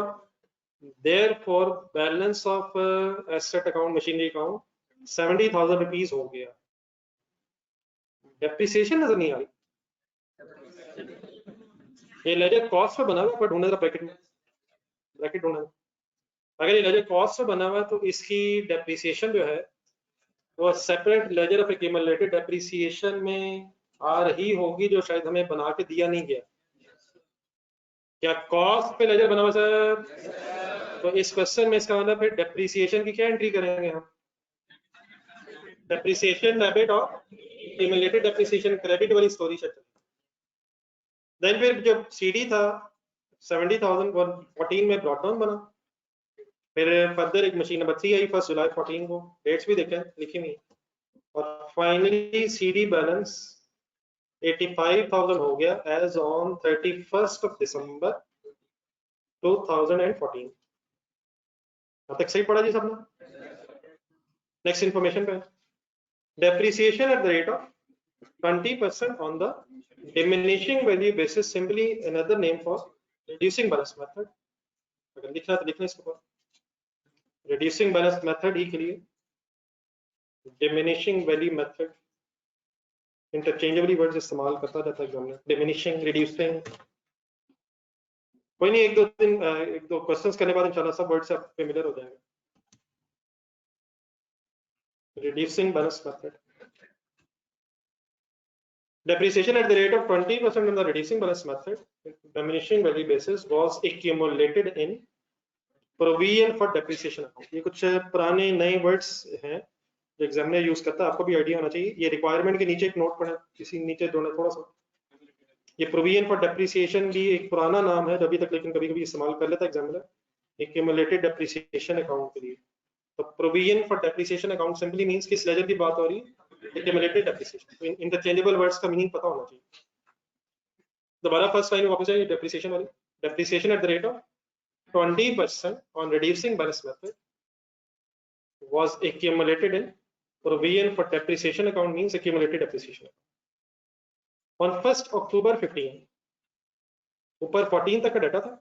therefore balance of asset account machinery account 70,000 rupees हो गया। डेप्रिसिएशन नजर नहीं आ रही। ये लेजर कॉस्ट पे बना हुआ पर ढूंढने का ब्रैकेट में, ब्रैकेट ढूंढना। अगर ये लेजर कॉस्ट पे बना हुआ है तो इसकी डेप्रिसिएशन जो है वो separate ledger of accumulated depreciation में आ रही होगी, जो शायद हमें बना के दिया नहीं गया। क्या कॉस्ट पे लेजर बना हुआ सर? तो इस क्वेश्चन में इसका मतलब फिर डेप्रिसिएशन की क्या एंट्री करेंगे हम? डेप्रिसिएशन डेबिट और एक्यूमुलेटेड डेप्रिसिएशन क्रेडिट वाली स्टोरी चल। देन फिर जब सीडी था 70,000 14 में ब्रॉट डाउन बना, फिर फर्दर एक मशीन नंबर 3 आई 1 जुलाई 14 को, डेट्स भी देखें लिखी हुई, और फाइनली सीडी बैलेंस 85,000 हो गया एज ऑन 31 दिसंबर 2014। अब तक सही पढ़ा जी सबने? नेक्स्ट इंफॉर्मेशन पे, depreciation at the rate of 20% on the diminishing value basis, simply another name for reducing balance method। अगर लिखना तो लिखना इसके ऊपर, reducing balance method ही के लिए diminishing value method interchangeably words इस्तेमाल करता जाता है एग्जाम में, डिमिनिशिंग, रिड्यूसिंग। कोई नहीं, एक दो क्वेश्चंस करने बाद इंशाल्लाह सब वर्ड से आप फेमिलियर हो जाएंगे। Reducing balance method, depreciation at the rate of 20% on the reducing balance method, diminishing value basis was accumulated in provision for depreciation account। ये कुछ पुराने नए वर्ड्स हैं जो एग्जामिनर यूज करता है, आपको भी आइडिया होना चाहिए। ये रिक्वायरमेंट के नीचे एक नोट पढ़े, किसी नीचे थोड़ा सा, ये प्रोविजन फॉर डेप्रिसिएशन भी एक पुराना नाम है जो अभी तक लेकिन कभी कभी इस्तेमाल कर लेता है एग्जामिनर एक्यूमुलेटेड डेप्रिसिएशन अकाउंट के लिए। तो provision for depreciation account simply means किस लेजर की बात हो रही है? Accumulated depreciation. इंटरचेंजेबल वर्ड्स का मीनिंग पता होना चाहिए। दोबारा फर्स्ट लाइन वापस आइए, डेप्रिसिएशन वाली, depreciation at the rate of 20% on reducing balance method was accumulated in provision for depreciation account, means accumulated depreciation on 1st October 15। ऊपर 14 तक का डाटा था,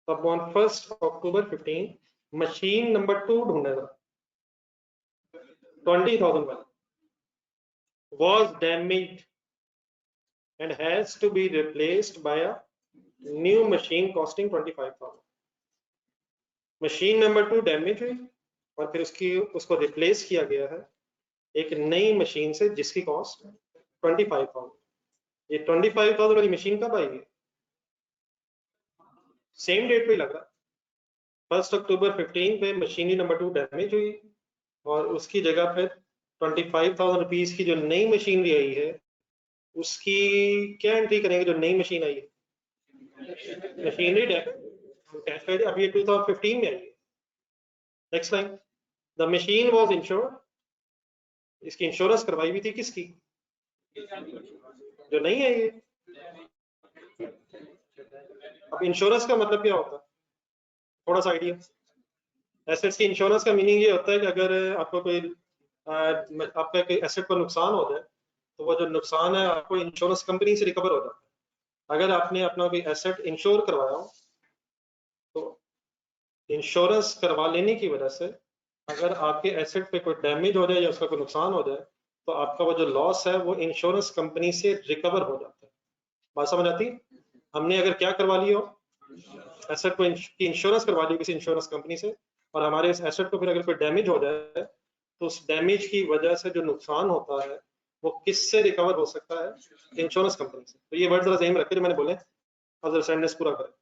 तब on 1st October 15 machine number 2 ढूंढेगा 20,000 वाला was damaged and has to be replaced by a new machine costing 25,000। Machine number 2 damage हुई और फिर उसको रिप्लेस किया गया है एक नई मशीन से जिसकी कॉस्ट 25,000। ये 25,000 वाली मशीन कब आएगी? सेम डेट पे लग रहा है 1 अक्टूबर 15 पे मशीनरी नंबर 2 डैमेज हुई और उसकी जगह पे 25,000 रुपीज की जो नई मशीनरी आई है उसकी क्या एंट्री करेंगे? जो नई मशीन आई है मशीनरी कैश, अभी 2015 में आई है। Next line, the machine was insured, इसकी इंश्योरेंस करवाई हुई थी किसकी? जो नहीं है ये। अब इंश्योरेंस का मतलब क्या होता है, थोड़ा सा आइडिया? एसेट्स की इंश्योरेंस का मीनिंग ये होता है कि अगर आपको कोई आपका कोई एसेट को नुकसान हो जाए तो वो जो नुकसान है आपको इंश्योरेंस कंपनी से रिकवर हो जाता है। अगर आपने अपना कोई एसेट इंश्योर करवाया हो तो इंश्योरेंस करवा लेने की वजह से अगर आपके एसेट पे कोई डैमेज हो जाए या उसका कोई नुकसान हो जाए तो आपका वो जो लॉस है वो इंश्योरेंस कंपनी से रिकवर हो जाता है। बात समझ आती? हमने अगर क्या करवा लिया हो, एसेट को इंश्योरेंस करवा ली किसी इंश्योरेंस कंपनी से, और हमारे इस एसेट को फिर अगर कोई डैमेज हो जाए तो उस डैमेज की वजह से जो नुकसान होता है वो किससे रिकवर हो सकता है? इंश्योरेंस कंपनी से। तो ये वर्ड जरा ज़हन में रखिए, मैंने बोले अब जरा सेंटेंस पूरा करें।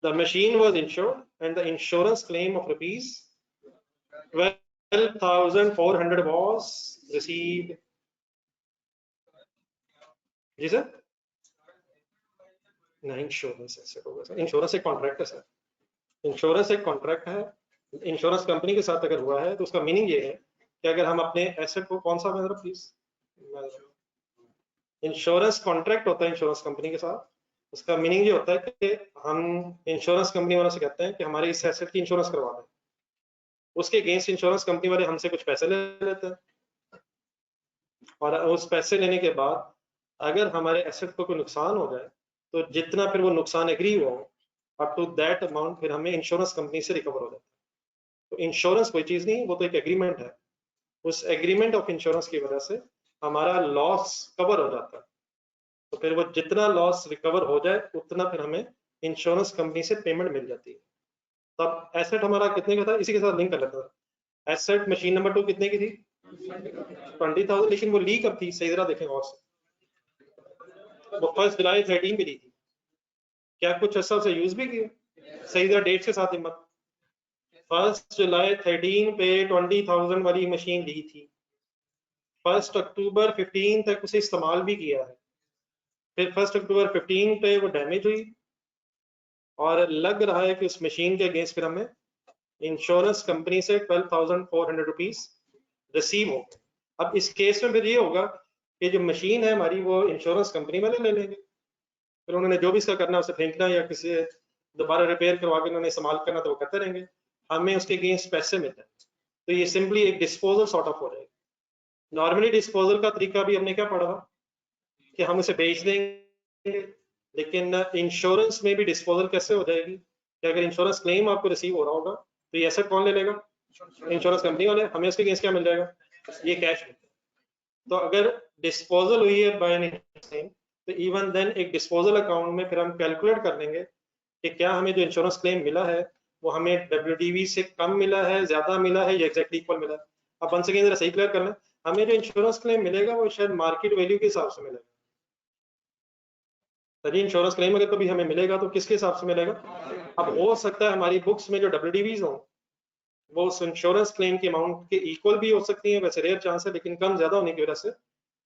The machine was insured and the insurance claim of rupees 12,400 was received। जी सर, नहीं इंश्योरेंस एसेट होगा सर, इंश्योरेंस एक कॉन्ट्रैक्ट है सर। इंश्योरेंस एक कॉन्ट्रैक्ट है, इंश्योरेंस कंपनी के साथ अगर हुआ है तो उसका मीनिंग ये है कि अगर हम अपने एसेट को, कौन सा मेरा प्लीज, इंश्योरेंस कॉन्ट्रैक्ट होता है इंश्योरेंस कंपनी के साथ, उसका मीनिंग ये होता है कि हम इंश्योरेंस कंपनी वालों से कहते हैं कि हमारे इस एसेट की इंश्योरेंस करवा दें, उसके अगेंस्ट इंश्योरेंस कंपनी वाले हमसे कुछ पैसे ले लेते हैं, और उस पैसे लेने के बाद अगर हमारे एसेट को कोई नुकसान हो जाए तो जितना फिर वो नुकसान एग्री हुआ हो अप टू दैट अमाउंट फिर हमें इंश्योरेंस कंपनी से रिकवर हो जाता है। तो इंश्योरेंस कोई चीज नहीं, वो तो एक एग्रीमेंट है, उस एग्रीमेंट ऑफ इंश्योरेंस की वजह से हमारा लॉस कवर हो जाता है, तो फिर वो जितना लॉस रिकवर हो जाए उतना फिर हमें इंश्योरेंस कंपनी से पेमेंट मिल जाती है। तब एसेट हमारा कितने का था, इसी के साथ लिंक कर लेता था। एसेट मशीन नंबर 2 कितने की थी, 20,000, लेकिन वो ली कब थी, सही जरा देखें और से, वो 1 जुलाई 13 पे ली थी, क्या कुछ ऐसा उसे यूज भी किया, सही जरा डेट्स के साथ हिम्मत। 1 जुलाई 13 पे 20,000 वाली मशीन ली थी, 1 अक्टूबर 15 तक उसे इस्तेमाल भी किया है, फिर 1 अक्टूबर 15 पे वो डैमेज हुई और लग रहा है कि उस मशीन के अगेंस्ट फिर हमें इंश्योरेंस कंपनी से 12,400 रुपीज रिसीव हो गए। अब इस केस में फिर ये होगा कि जो मशीन है हमारी वो इंश्योरेंस कंपनी वाले ले लेंगे, फिर उन्होंने जो भी इसका करना उसे फेंकना या किसी दोबारा रिपेयर करवा के उन्होंने इस्तेमाल करना तो वो करते रहेंगे, हमें उसके अगेंस्ट पैसे मिलते हैं, तो ये सिंपली एक डिस्पोजल सॉर्ट ऑफ हो जाएगी। नॉर्मली डिस्पोजल का तरीका भी हमने क्या पढ़ा कि हम उसे बेच देंगे, लेकिन इंश्योरेंस में भी डिस्पोजल कैसे हो जाएगी कि अगर इंश्योरेंस क्लेम आपको रिसीव हो रहा होगा तो ये एसेट कौन ले लेगा, इंश्योरेंस कंपनी वाले, हमें उसके अगेंस्ट क्या मिल जाएगा, ये कैश। तो अगर डिस्पोजल हुई है बाय एन क्लेम तो इवन देन एक डिस्पोजल अकाउंट में फिर हम कैलकुलेट कर लेंगे कि क्या हमें जो इंश्योरेंस क्लेम मिला है वो हमें WDV से कम मिला है, ज्यादा मिला है या एग्जैक्टली इक्वल मिला है। अब वन सेकेंड जरा सही क्लियर कर लें, हमें जो इंश्योरेंस क्लेम मिलेगा वो शायद मार्केट वैल्यू के हिसाब से मिलेगा। सही, इंश्योरेंस क्लेम अगर कभी हमें मिलेगा तो किसके हिसाब से मिलेगा, अब हो सकता है हमारी बुक्स में जो WDVs हो वो उस इंश्योरेंस क्लेम के अमाउंट के इक्वल भी हो सकती है, वैसे रेयर चांस है, लेकिन कम ज्यादा होने की वजह से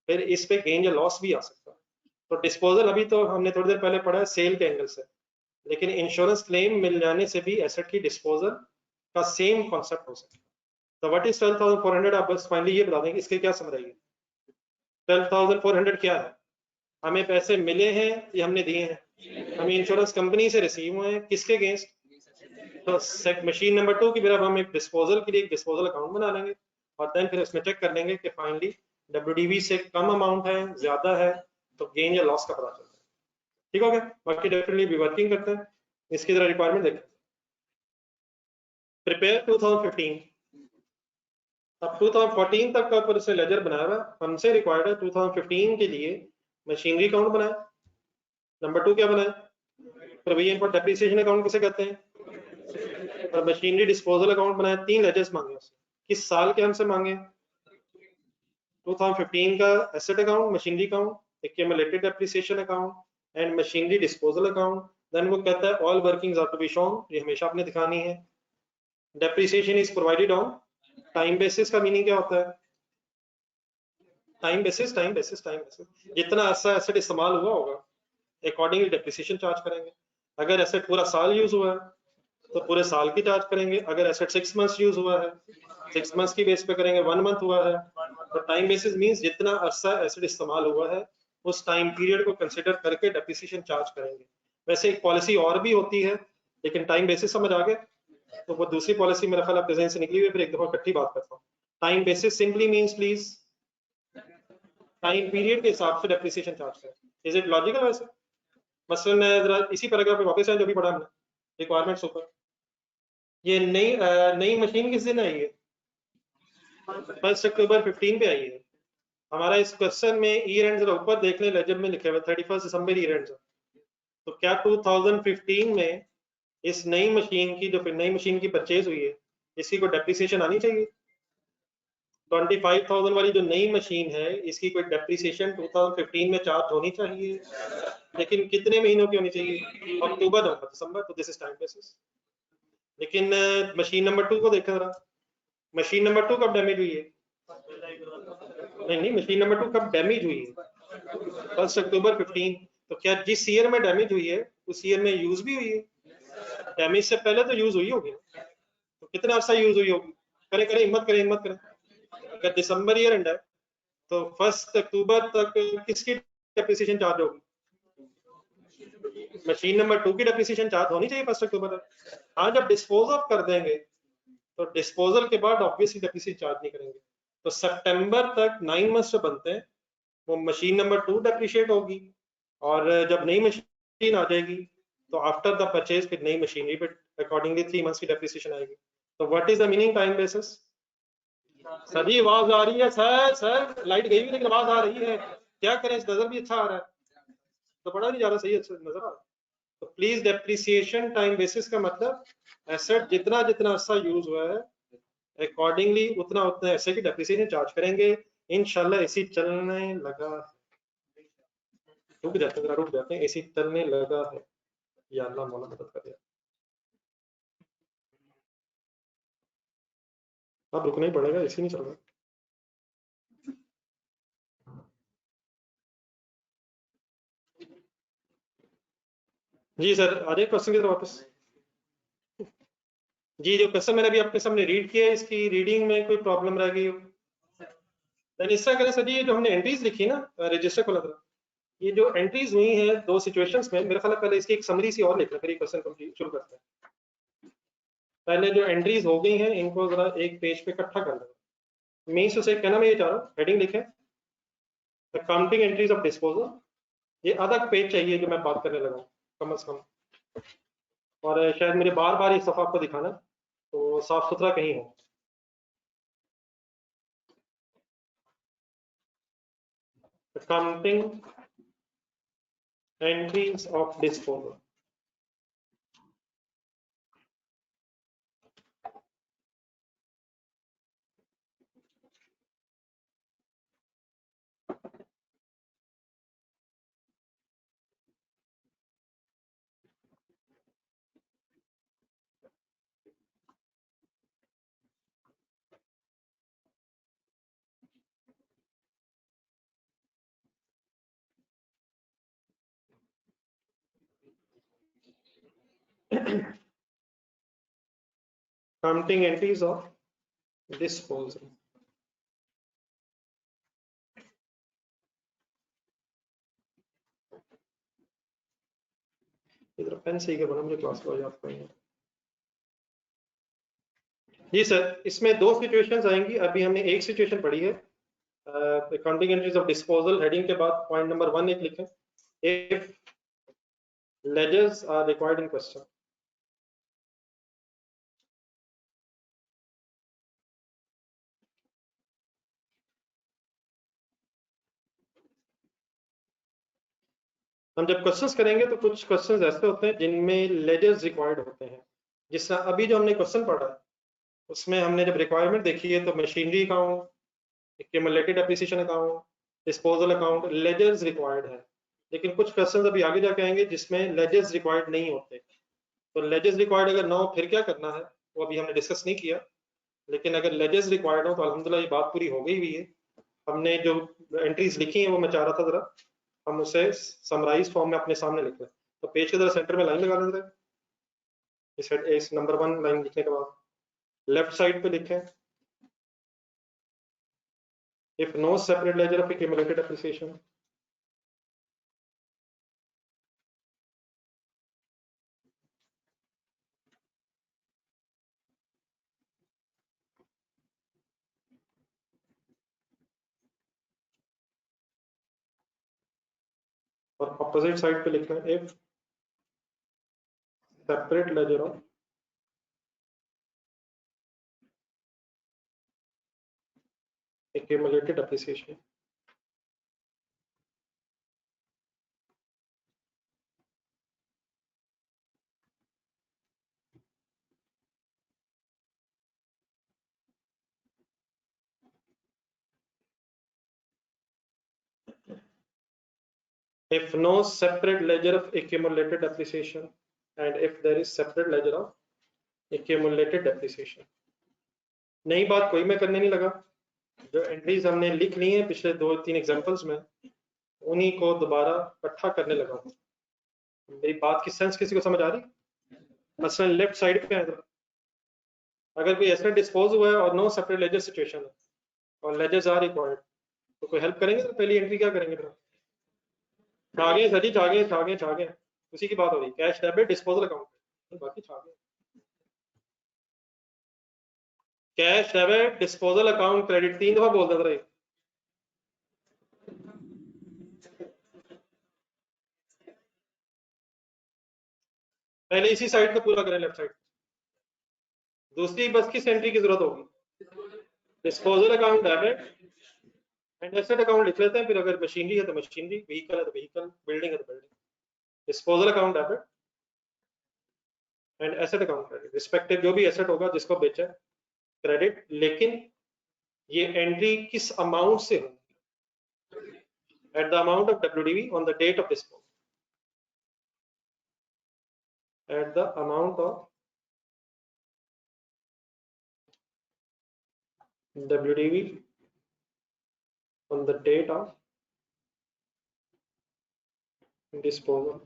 फिर इस पे गेन या लॉस भी आ सकता है। तो डिस्पोजल अभी तो हमने थोड़ी देर पहले पढ़ा है सेल के एंगल से, लेकिन इंश्योरेंस क्लेम मिल जाने से भी एसेट की डिस्पोजल का सेम कॉन्सेप्ट हो सकता है। तो व्हाट इज 12,400, आप बस फाइनली ये बता देंगे इसके क्या समझाइए। 12,400 क्या है, हमें पैसे मिले हैं या हमने दिए हैं, हमें इंश्योरेंस कंपनी से रिसीव हुए हैं, किसके अगेंस्ट, तो मशीन नंबर 2 की फिर अब हम एक डिस्पोजल के लिए एक डिस्पोजल अकाउंट बना लेंगे और देन फिर उसमें चेक कर लेंगे कि फाइनली WDV से कम अमाउंट है, ज्यादा है, तो गेन या लॉस का पता चलता है। ठीक हो गया, बाकी डेफिनेटली भी वर्किंग करते हैं, इसकी तरह रिक्वायरमेंट देखें। प्रिपेयर 2015, अब 2014 तक का ऊपर से लेजर बनाया हुआ है, हमसे रिक्वायर्ड है 2015 के लिए मशीनरी अकाउंट बनाए। नंबर 2 क्या बनाए, प्रोविजन फॉर डेप्रिसिएशन अकाउंट किसे कहते हैं, और मशीनरी डिस्पोजल अकाउंट बनाए। 3 लेजर्स मांगे उससे, किस साल के हमसे मांगे, 2015 का asset account, machinery account, accumulated depreciation account and machinery disposal account. Then वो कहता है all workings are to be shown, ये हमेशा आपने दिखानी है। Depreciation is provided on time basis, का मीनिंग क्या होता है, time basis, time basis, time basis, जितना अर्सा एसेट इस्तेमाल हुआ होगा अकॉर्डिंगली डेप्रिसिएशन चार्ज करेंगे। अगर एसेट पूरा साल यूज हुआ है तो पूरे साल की चार्ज करेंगे, अगर एसेट 6 मंथ्स यूज हुआ है 6 मंथ्स की बेस पे करेंगे, 1 मंथ हुआ है तो टाइम बेसिस मींस जितना अरसा एसेट इस्तेमाल हुआ है उस टाइम पीरियड को कंसीडर करके डेप्रिसिएशन चार्ज करेंगे। वैसे एक पॉलिसी और भी होती है, लेकिन टाइम बेसिस समझ आ गए तो वो दूसरी पॉलिसी मेरा ख्याल आपके ज़हन से निकली हुई है, फिर एक दफा इकट्ठी बात करता हूँ। Time basis simply means please time period के हिसाब से डेप्रिसिएशन चार्ज करें। इज इट लॉजिकल वैसे, मसलन जरा इसी पैराग्राफ पे वापस आए जो भी पढ़ा हमने रिक्वायरमेंट्स ऊपर। ये नई मशीन किस दिन आई है, 1 अक्टूबर 15 पे आई है। हमारा इस क्वेश्चन में ईयर एंड जरा ऊपर देख लें, लेजर में लिखे हुए 31 दिसंबर ईयर एंड, तो क्या 2015 में इस नई मशीन की, जो फिर नई मशीन की परचेज हुई है, इसकी कोई डेप्रिसिएशन आनी चाहिए। 25,000 वाली जो नई मशीन है इसकी कोई डेप्रिसिएशन 2015 में चार्ज होनी चाहिए, लेकिन कितने महीनों की होनी चाहिए, अक्टूबर, नवंबर, दिसंबर, तो दिस इज टाइम बेसिस। लेकिन मशीन नंबर 2 को देखा जरा, मशीन नंबर 2 कब डैमेज हुई है, नहीं मशीन नंबर 2 कब डैमेज हुई है, 1 अक्टूबर 15, तो क्या जिस ईयर में डैमेज हुई है उस ईयर में यूज भी हुई है, डैमेज से पहले तो यूज हुई होगी ना, तो कितना अर्सा यूज हुई होगी? करें करें, हिम्मत करें, हिम्मत करें। अगर दिसंबर ईयर एंड है तो 1 अक्टूबर तक किसकी डेप्रिसिएशन चार्ज होगी? मशीन नंबर 2 की डेप्रिसिएशन चार्ज होनी चाहिए 1 अक्टूबर तक। हाँ, जब डिस्पोज ऑफ कर देंगे तो डिस्पोजल के बाद ऑब्वियसली डेप्रिसिएशन चार्ज नहीं करेंगे। तो सितंबर तक 9 मंथ्स जो बनते हैं वो मशीन नंबर 2 डेप्रिशिएट होगी, और जब नई मशीन आ जाएगी तो आफ्टर द परचेज फिर नई मशीनरी पे अकॉर्डिंगली 3 मंथ्स की डेप्रिसिएशन आएगी। तो what is the meaning time basis? Sir ji आवाज आ रही है सर? सर लाइट गई हुई लेकिन आवाज आ रही है, क्या करें? नजर भी अच्छा आ रहा है तो बड़ा नहीं जा रहा, सही अच्छा नजर आ रहा है। तो प्लीज डेप्रिसिएशन टाइम बेसिस का मतलब एसेट जितना जितना अर्सा यूज हुआ है अकॉर्डिंगली उतना उतना ऐसे की डेप्रिसिएशन चार्ज करेंगे। इंशाल्लाह एसी चलने लगा, रुक जाते हैं, एसी चलने लगा है, या अल्लाह मौला मदद कर दिया। अब रुकना ही पड़ेगा, एसी नहीं चल रहा। जी सर, आ जाए क्वेश्चन की तरफ वापस। जी, जो क्वेश्चन मैंने अभी आपके सामने रीड किया है, इसकी रीडिंग में कोई प्रॉब्लम रह गई हो? इस तरह करें सर जी, ये जो हमने एंट्रीज लिखी ना रजिस्टर खोला था, ये जो एंट्रीज हुई हैं दो सिचुएशंस में, मेरे ख्याल पहले इसकी एक समरी सी और लिखना, फिर क्वेश्चन कंप्लीट शुरू करते हैं। पहले जो एंट्रीज हो गई हैं इनको जरा एक पेज पे इकट्ठा कर लेना। मीन्स उसे कहना मैं ये चाह रहा हूँ, हेडिंग लिखें अकाउंटिंग एंट्रीज ऑफ डिस्पोजल। ये आधा पेज चाहिए जो मैं बात करने लगा हूँ कम से कम, और शायद मुझे बार बार ये सफा आपको दिखाना तो साफ सुथरा कहीं हो। Accounting entries of disposal. Accounting entries of disposal. इधर पेन सही के बना, मुझे क्लास को याद करेंगे। जी सर, इसमें दो सिचुएशंस आएंगी। अभी हमने एक सिचुएशन पढ़ी है, accounting entries of disposal. Heading के बाद पॉइंट नंबर 1 एक लिखें, if ledgers are required in question। हम जब क्वेश्चंस करेंगे तो कुछ क्वेश्चंस ऐसे होते हैं जिनमें लेजर्स रिक्वायर्ड होते हैं। जिस तरह अभी जो हमने क्वेश्चन पढ़ा है उसमें हमने जब रिक्वायरमेंट देखी है तो machinery account, accumulated depreciation account, disposal account ledgers required है। लेकिन कुछ क्वेश्चंस अभी आगे जाके आएंगे जिसमें लेजर्स रिक्वायर्ड नहीं होते। तो लेजर्स रिक्वायर्ड अगर ना हो फिर क्या करना है वो अभी हमने डिस्कस नहीं किया, लेकिन अगर लेजर्स रिक्वायर्ड हो तो अल्हम्दुलिल्लाह ये बात पूरी हो गई हुई है। हमने जो एंट्रीज लिखी हैं वो मैं चाह रहा था जरा हम उसे समराइज फॉर्म में अपने सामने लिख लें। तो पेज के जरा सेंटर में लाइन लगा लें जरा, इस नंबर 1 लाइन लिखने के बाद लेफ्ट साइड पे लिखें, if no separate ledger of accumulated appreciation. और अपोजिट साइड पे लिखना है, if separate ledger of accumulated appreciation। if no separate ledger of accumulated appreciation and if there is separate ledger of accumulated depreciation। नई बात कोई मैं करने नहीं लगा, जो एंट्रीज हमने लिख ली हैं पिछले 2-3 एग्जांपल्स में उन्हीं को दोबारा इकट्ठा करने लगा हूं। मेरी बात की सेंस किसी को समझ आ रही? मसलन लेफ्ट साइड पे है, अगर कोई एसेट डिस्पोज हुआ है और नो सेपरेट लेजर सिचुएशन है और लेजर्स आर रिक्वायर्ड, तो कोई हेल्प करेंगे? तो पहली एंट्री क्या करेंगे? फिर छागे सर जी, छागे उसी की बात हो रही, कैश डेबिट डिस्पोजल अकाउंट, बाकी छागे। Cash debit disposal account credit 3 दफा बोल देता रहे। पहले इसी साइड को पूरा करें, लेफ्ट साइड। दूसरी बस किस एंट्री की जरूरत होगी? Disposal account debit and asset account लिख लेते हैं, फिर अगर मशीनरी है तो मशीनरी, व्हीकल है तो व्हीकल, बिल्डिंग है तो building. Disposal account debit and asset account credit, respective जो भी एसेट होगा जिसको बेचा क्रेडिट, लेकिन ये एंट्री किस अमाउंट से होगी? At the amount of WDV on the date of disposal, at the amount of WDV on the date of disposal।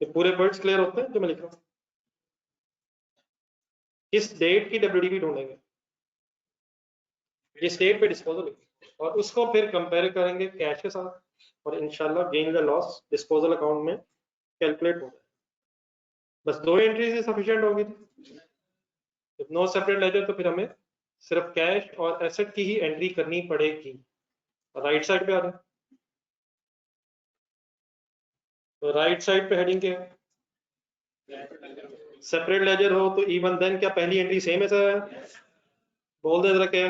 ये पूरे वर्ड्स क्लियर होते हैं जो मैं लिख रहा हूँ? किस डेट की WDV ढूंढेंगे? जिस डेट पे डिस्पोजल हुई, और उसको फिर कंपेयर करेंगे कैश के साथ, और इंशाल्लाह गेन या लॉस डिस्पोजल अकाउंट में कैलकुलेट होगा। बस 2 एंट्रीज ही सफिशिएंट होगी थी। नो सेपरेट लेजर तो फिर हमें सिर्फ कैश और एसेट की ही एंट्री करनी पड़ेगी। राइट साइड पे आ रहे हैं, तो राइट साइड पे हेडिंग क्या है? सेपरेट लेजर हो तो इवन देन क्या पहली एंट्री सेम है सर? बोल दे जरा क्या?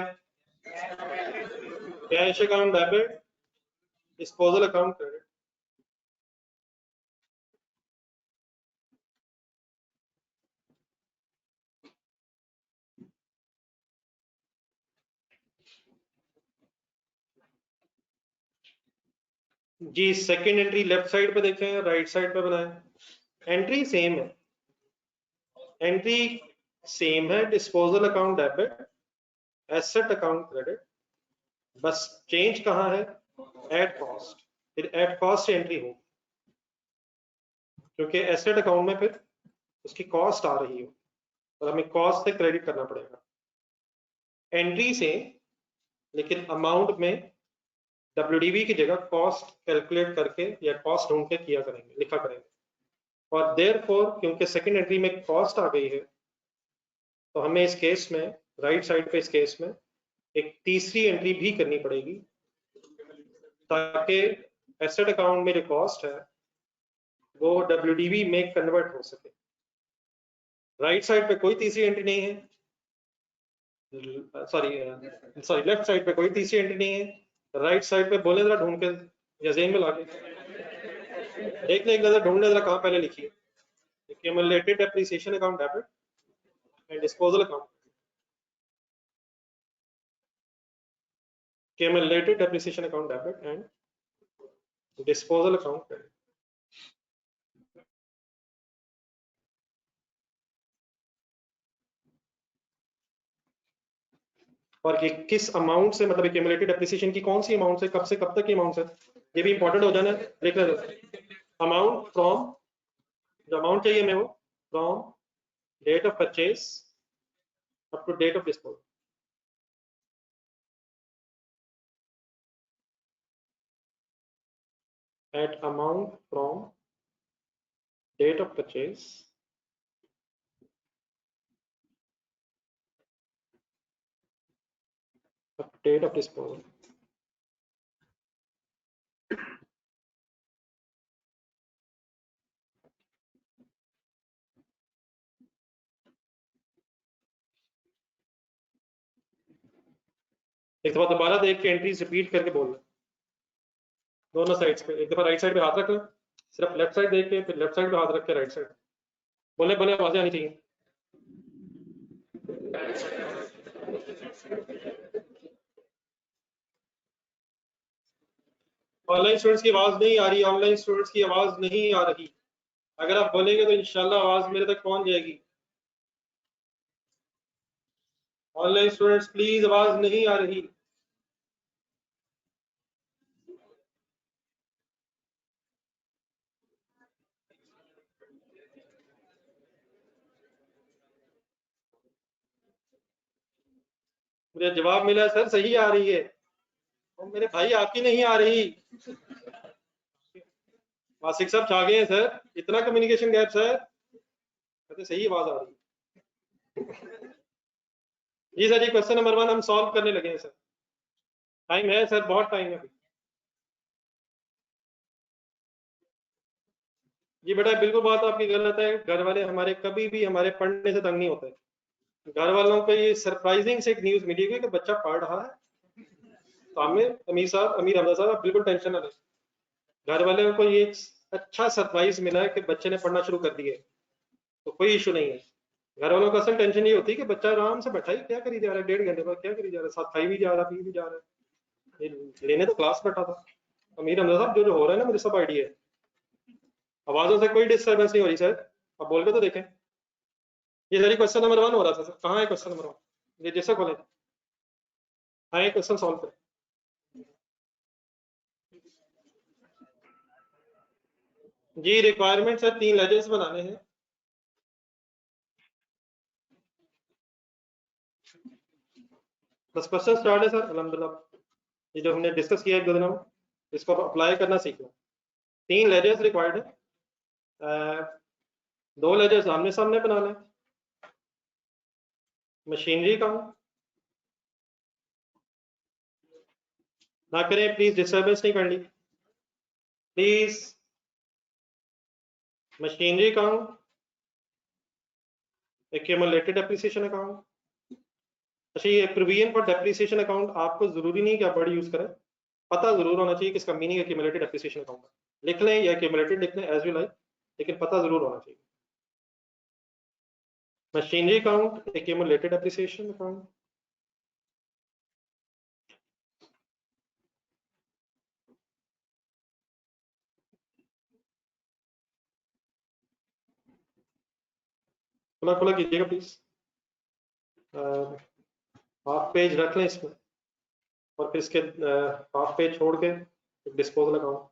Cash account debit disposal account credit. जी सेकंड एंट्री लेफ्ट साइड पे देखें, राइट साइड पे बनाएं, एंट्री सेम है, एंट्री सेम है, disposal account debit, asset account credit, बस चेंज कहाँ है? At cost. फिर एट कॉस्ट एंट्री हो, क्योंकि एसेट अकाउंट में फिर उसकी कॉस्ट आ रही हो और हमें कॉस्ट से क्रेडिट करना पड़ेगा। एंट्री से, लेकिन अमाउंट में WDV की जगह कॉस्ट कैलकुलेट करके या कॉस्ट ढूंढ के किया करेंगे, लिखा करेंगे। और देयरफॉर क्योंकि सेकंड एंट्री में कॉस्ट आ गई है, तो हमें इस केस में राइट साइड पे इस केस में एक तीसरी एंट्री भी करनी पड़ेगी, ताकि एसेट अकाउंट में जो कॉस्ट है वो WDV में कन्वर्ट हो सके। राइट साइड पे कोई तीसरी एंट्री नहीं है, सॉरी लेफ्ट साइड पे कोई तीसरी एंट्री नहीं है। राइट साइड पे बोले जरा ढूंढ के या ज़हन में लाके देख ले, एक नजर ढूंढ ले जरा कहाँ पहले लिखी है। Accumulated depreciation account debit and disposal account, accumulated depreciation account debit and disposal account credit। और ये किस अमाउंट से, मतलब accumulated depreciation की कौन सी अमाउंट से कब तक की अमाउंट है, ये भी इंपॉर्टेंट हो जाना है, देख लेते। अमाउंट फ्रॉम, जो अमाउंट चाहिए हमें वो from date of purchase up to date of disposal. At amount from date of purchase up to date of disposal। एक दफा दोबारा देख के एंट्रीज रिपीट करके बोलना दोनों साइड्स पे। एक दफा राइट साइड पे हाथ रख लो, सिर्फ लेफ्ट साइड देख के, फिर लेफ्ट साइड पे हाथ रख के राइट साइड बोले, बोले आवाजें आनी चाहिए। ऑनलाइन स्टूडेंट्स की आवाज नहीं आ रही, ऑनलाइन स्टूडेंट्स की आवाज नहीं आ रही। अगर आप बोलेंगे तो इंशाल्लाह आवाज मेरे तक पहुंच जाएगी। ऑनलाइन स्टूडेंट्स प्लीज, आवाज नहीं आ रही। मुझे जवाब मिला सर सही आ रही है। और मेरे भाई आपकी नहीं आ रही। वासिक साहब छा गए हैं सर, इतना कम्युनिकेशन गैप सर। कहते सही आवाज आ रही है। जी सर, ये क्वेश्चन नंबर 1 हम सॉल्व करने लगे हैं सर। टाइम है सर, बहुत टाइम है। जी बेटा बिल्कुल बात आपकी गलत है। घर वाले हमारे कभी भी हमारे पढ़ने से तंग नहीं होते। घर वालों को ये सरप्राइजिंग से एक न्यूज मिली हुई कि बच्चा पढ़ रहा है। तो हमें अमीर हमजा साहब आप बिल्कुल टेंशन ना लें। घर वालों को ये अच्छा सरप्राइज मिला है कि बच्चे ने पढ़ना शुरू कर दिया है, तो कोई इशू नहीं है। घर वालों को असल टेंशन ये होती है कि बच्चा आराम से बैठा ही क्या करी जा रहा है, 1.5 घंटे बाद क्या करी जा रहा है, साथ खाई भी जा रहा है, पी भी जा रहा है। ये लेने तो क्लास बैठा था। अमीर हमजा साहब जो जो हो रहा है ना, मुझे सब आइडिया है। आवाजों से कोई डिस्टर्बेंस नहीं हो रही सर, आप बोल के तो देखें। ये सारी क्वेश्चन नंबर 1 हो रहा था सर, कहाँ है क्वेश्चन नंबर 1? ये जैसे खोले हाँ, क्वेश्चन सॉल्व करें। जी रिक्वायरमेंट सर 3 लेजेंड्स बनाने हैं। बस क्वेश्चन स्टार्ट है सर अल्हम्दुलिल्लाह। ये जो हमने डिस्कस किया एक दो दिनों में, इसको अप्लाई करना सीखना। 3 लेजेंड्स रिक्वायर्ड है। 2 लेजेंड्स आमने सामने बनाना है। मशीनरी का ना करें प्लीज, डिस्टर्बेंस नहीं करनी please. Machinery account, accumulated depreciation account. अच्छा, ये प्रोविजन फॉर डेप्रिसिएशन अकाउंट आपको जरूरी नहीं कि आप वर्ड यूज करें, पता जरूर होना चाहिए कि इसका मीनिंग एक्यूमुलेटेड डेप्रिसिएशन अकाउंट है। लिख लें या एक्यूमुलेटेड लिख लें, एज यू लाइक, लेकिन पता जरूर होना चाहिए। Machinery account, accumulated depreciation account. खुला खुला कीजिएगा प्लीज। हाफ पेज रख लें इसमें, और फिर इसके हाफ पेज छोड़ के डिस्पोजल अकाउंट।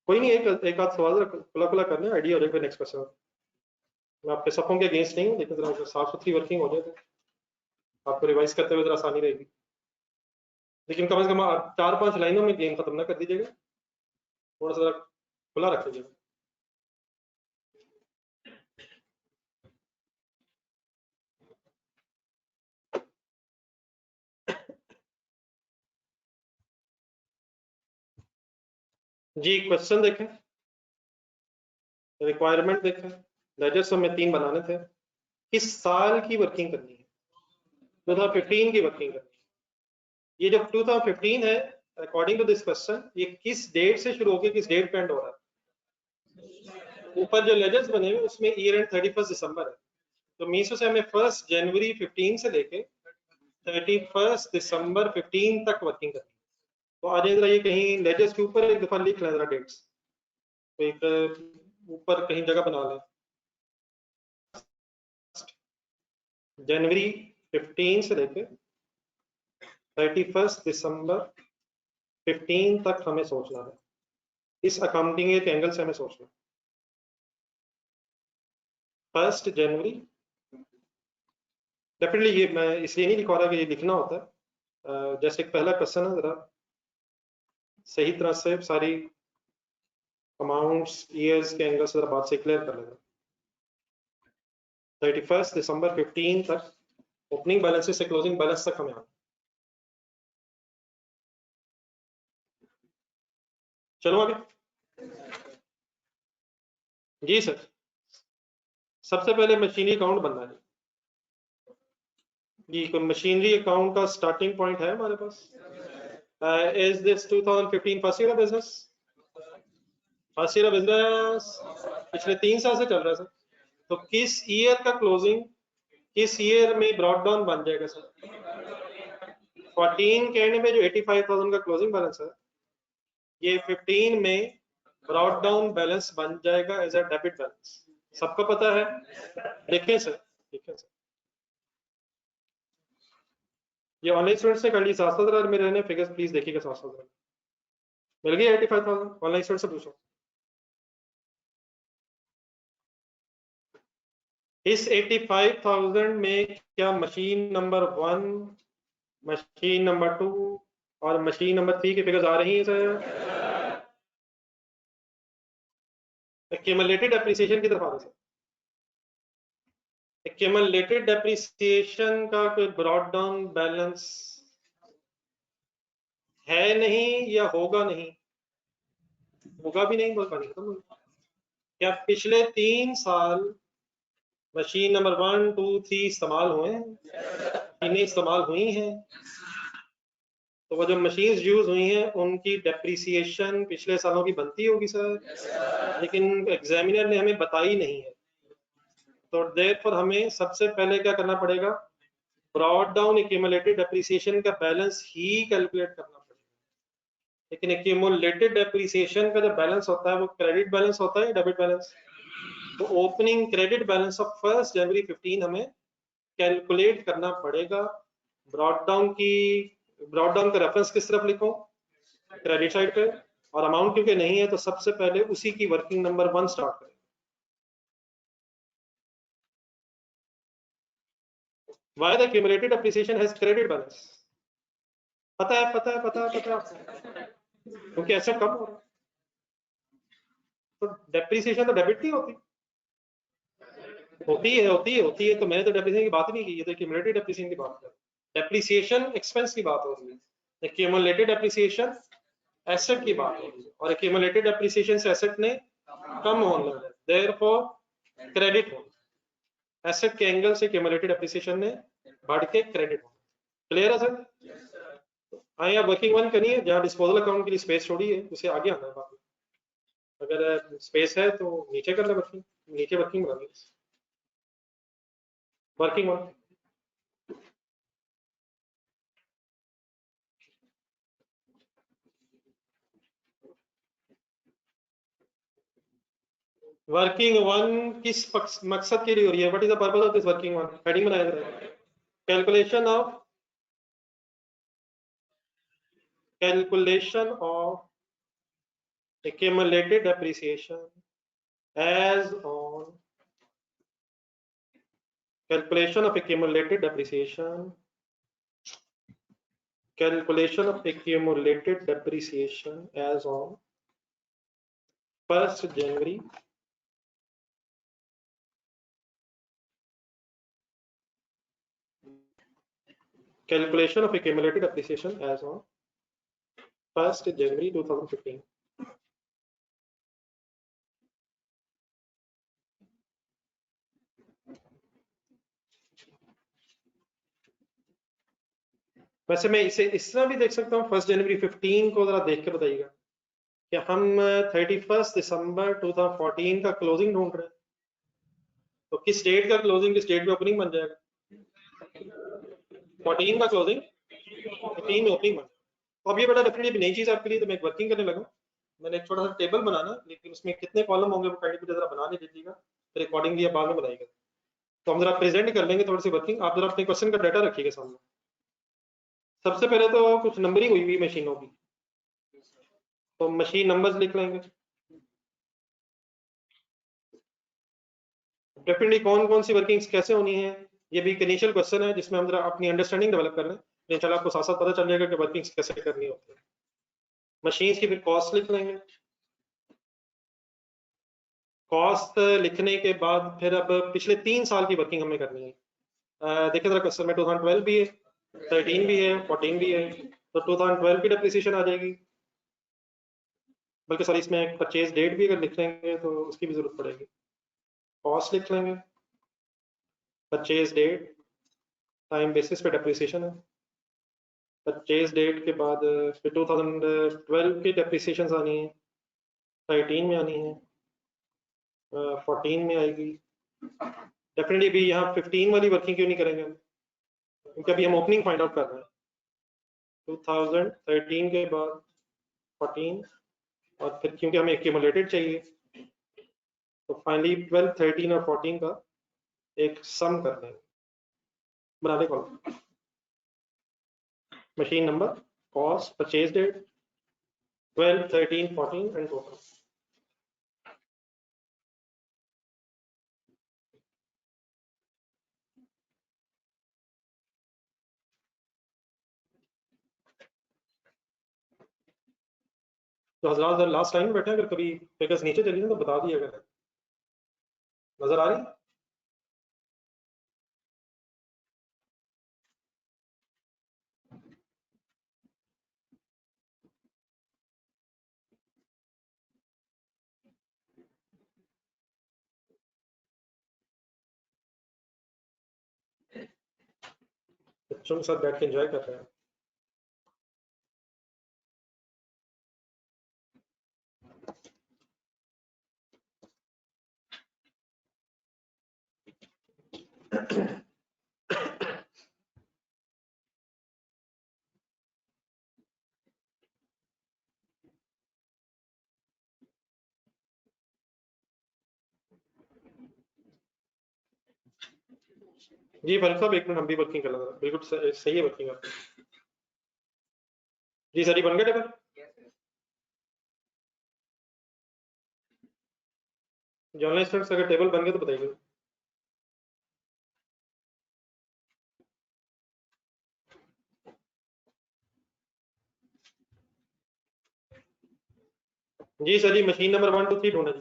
कोई नहीं, एक आध सवाल खुला खुला करना है, आइडिया हो जाएगा नेक्स्ट क्वेश्चन। मैं आपके सपों के अगेंस्ट नहीं हूँ, लेकिन जरा साफ सुथरी वर्किंग हो जाए तो आपको रिवाइज करते हुए जरा आसानी रहेगी। लेकिन कम से कम आप 4-5 लाइनों में गेम खत्म ना कर दीजिएगा, थोड़ा सा खुला रख लीजिएगा। जी क्वेश्चन देखें, रिक्वायरमेंट देखें, लेजर्स में 3 बनाने थे। किस साल की वर्किंग करनी है? 2015 की वर्किंग करनी है। ये जो 2015 है, अकॉर्डिंग टू दिस क्वेश्चन, ये किस डेट से शुरू होकर किस डेट पे एंड हो रहा है? ऊपर जो लेजर्स बने हुए उसमें ईयर एंड 31 दिसंबर है, तो मीन्स से हमें 1 जनवरी 15 से लेके 31 दिसंबर 15 तक वर्किंग करनी है। तो आ जाए जरा, ये कहीं लेजर्स के ऊपर एक दफा लिख लें जरा डेट्स, तो एक ऊपर कहीं जगह बना लें। जनवरी 15 से लेके 31 दिसंबर 15 तक हमें सोचना है, इस अकाउंटिंग के एंगल से हमें सोचना है। 1 जनवरी, डेफिनेटली ये मैं इसलिए नहीं लिखवा रहा कि ये लिखना होता है। जैसे पहला क्वेश्चन है, जरा सही तरह से सारी अमाउंट्स ईयर्स के एंगल से जरा बात से क्लियर कर लेना। 31 दिसंबर 15 तक ओपनिंग बैलेंस से क्लोजिंग बैलेंस तक हमें आना। चलो आगे। जी सर, सबसे पहले मशीनरी अकाउंट बनना है जी। कोई मशीनरी अकाउंट का स्टार्टिंग पॉइंट है हमारे पास? Is this 2015 first year of business? First year of business पिछले 3 साल से चल रहा है सर। तो किस ईयर का क्लोजिंग किस ईयर में ब्रॉड डाउन बन जाएगा सर? 14 के एंड में जो 85,000 का क्लोजिंग बैलेंस है, ये 15 में ब्रॉड डाउन बैलेंस बन जाएगा एज अ डेबिट बैलेंस। सबको पता है? देखें सर, देखें सर, ये ऑनलाइन स्टूडेंट्स ने कर ली। 7,000 में रहने फिगर्स प्लीज देखिएगा। 7,000 मिल गई 85,000? ऑनलाइन स्टूडेंट से पूछो। इस 85,000 में क्या मशीन नंबर 1 मशीन नंबर 2 और मशीन नंबर 3 की फिगर्स आ रही हैं सर। एक्यूमुलेटेड डेप्रिसिएशन की तरफ आ रहे सर। एक्यूमुलेटेड डेप्रिसिएशन का कोई ब्रॉड डाउन बैलेंस है नहीं या होगा नहीं? होगा भी नहीं, बोल पाएंगे तो क्या पिछले 3 साल मशीन नंबर 1 2 3 इस्तेमाल हुए हैं? इन्हें इस्तेमाल हुई हैं, तो वो जो मशीन्स यूज हुई हैं उनकी डेप्रिसिएशन पिछले सालों की बनती होगी सर, लेकिन एग्जामिनर ने हमें बताई नहीं है। तो देयरफॉर हमें सबसे पहले क्या करना पड़ेगा, ब्रॉड डाउन एक्यूमुलेटेड डेप्रिसिएशन का बैलेंस ही कैलकुलेट करना पड़ेगा। लेकिन एक्यूमुलेटेड डेप्रिसिएशन का जो बैलेंस होता है वो क्रेडिट बैलेंस होता है, डेबिट बैलेंस। तो ओपनिंग क्रेडिट बैलेंस ऑफ 1 जनवरी 15 हमें कैलकुलेट करना पड़ेगा। ब्रॉड डाउन का रेफरेंस किस तरफ लिखूं? क्रेडिट साइड पे। और अमाउंट क्योंकि नहीं है तो सबसे पहले उसी की वर्किंग नंबर 1 स्टार्ट करें। Why the accumulated appreciation has credit balance? पता है क्योंकि ऐसा कब हो रहा है। तो डेप्रिसिएशन तो डेबिट नहीं होती। होती है तो मैंने तो डेप्रिसिएशन की बात नहीं की, ये तो एक्यूमुलेटेड डेप्रिसिएशन की बात कर। डेप्रिसिएशन एक्सपेंस की बात हो रही है, एक्यूमुलेटेड डेप्रिसिएशन एसेट की बात हो रही है, और एक्यूमुलेटेड डेप्रिसिएशन से एसेट ने कम होने लगा, देयरफॉर क्रेडिट हो। एसेट के एंगल से एक्यूमुलेटेड डेप्रिसिएशन ने बढ़ के क्रेडिट हो। क्लियर है सर? आइए आप वर्किंग वन करिए, जहाँ डिस्पोजल अकाउंट के लिए स्पेस छोड़ी है उसे आगे आना है बाकी। अगर स्पेस है तो नीचे कर ले वर्किंग, नीचे वर्किंग बना ली। वर्किंग वन, वर्किंग वन किस मकसद के लिए हो रही है? What is the purpose of this working one? Heading बनाया जाता है, calculation of accumulated depreciation as on calculation of accumulated depreciation as on 1st January 2015। वैसे मैं इसे इस तरह भी देख सकता हूँ, 1 जनवरी 15 को जरा देख के बताइएगा कि हम 31 दिसंबर 2014 का क्लोजिंग ढूंढ रहे हैं, तो किस डेट का क्लोजिंग किस डेट पे ओपनिंग बन जाएगा? 14 का क्लोजिंग 15 में ओपनिंग बन। तो अब ये बड़ा डेफिनेटली नई चीज आपके लिए, तो मैं वर्किंग करने लगा। मैंने एक छोटा सा टेबल बनाना, लेकिन उसमें कितने कॉलम होंगे वो काइंडली जरा बना ले दीजिएगा, फिर अकॉर्डिंगली आप बाद में बनाइएगा। तो हम जरा प्रेजेंट कर लेंगे थोड़ी सी वर्किंग, आप जरा अपने क्वेश्चन का डाटा रखिएगा सामने। सबसे पहले तो कुछ नंबरिंग हुई हुई मशीनों की, तो मशीन नंबर्स लिख लेंगे। डेफिनेटली कौन कौन सी वर्किंग्स कैसे होनी है, ये भी एक इनिशियल क्वेश्चन है जिसमें हम जरा अपनी अंडरस्टैंडिंग डेवलप कर रहे हैं। इंशाल्लाह आपको साथ साथ पता चल जाएगा कि वर्किंग्स कैसे करनी होती है। मशीन्स की फिर कॉस्ट लिख लेंगे। कॉस्ट लिखने के बाद फिर अब पिछले 3 साल की वर्किंग हमें करनी है। देखिए जरा क्वेश्चन में 2012 भी है, 13 भी है, 14 भी है, तो 2012 की डेप्रिसिएशन आ जाएगी। बल्कि सॉरी, इसमें परचेज डेट भी अगर लिख लेंगे तो उसकी भी जरूरत पड़ेगी। कॉस्ट लिख लेंगे, परचेज डेट, टाइम बेसिस पे डेप्रिसिएशन है। परचेज डेट के बाद फिर 2012 की डेप्रिसिएशन आनी है, 13 में आनी है, 14 में आएगी। डेफिनेटली भी यहाँ 15 वाली वर्किंग क्यों नहीं करेंगे हम, क्योंकि अभी हम ओपनिंग फाइंड आउट कर रहे हैं। 2013 के बाद 14, और फिर क्योंकि हमें एक्यूमुलेटेड चाहिए तो फाइनली 12, 13 और 14 का एक सम कर देंगे। बना दे column, machine number, cost, purchase date, 12, 13, 14 and total. जो हजरात लास्ट टाइम में बैठे हैं, अगर कभी फिगर्स नीचे चली जाए तो बता दिया अगर नजर आ रही। बच्चों के साथ बैठ के एंजॉय कर रहे हैं। जी फारूक साहब, एक मिनट हम भी वर्किंग कर लेंगे, बिल्कुल सही है वर्किंग आपकी। जी सर, ये बन गया टेबल? ऑनलाइन स्टूडेंट्स अगर टेबल बन गया तो बताइए। जी सर, जी मशीन नंबर 1 2 3 ढूंढना जी।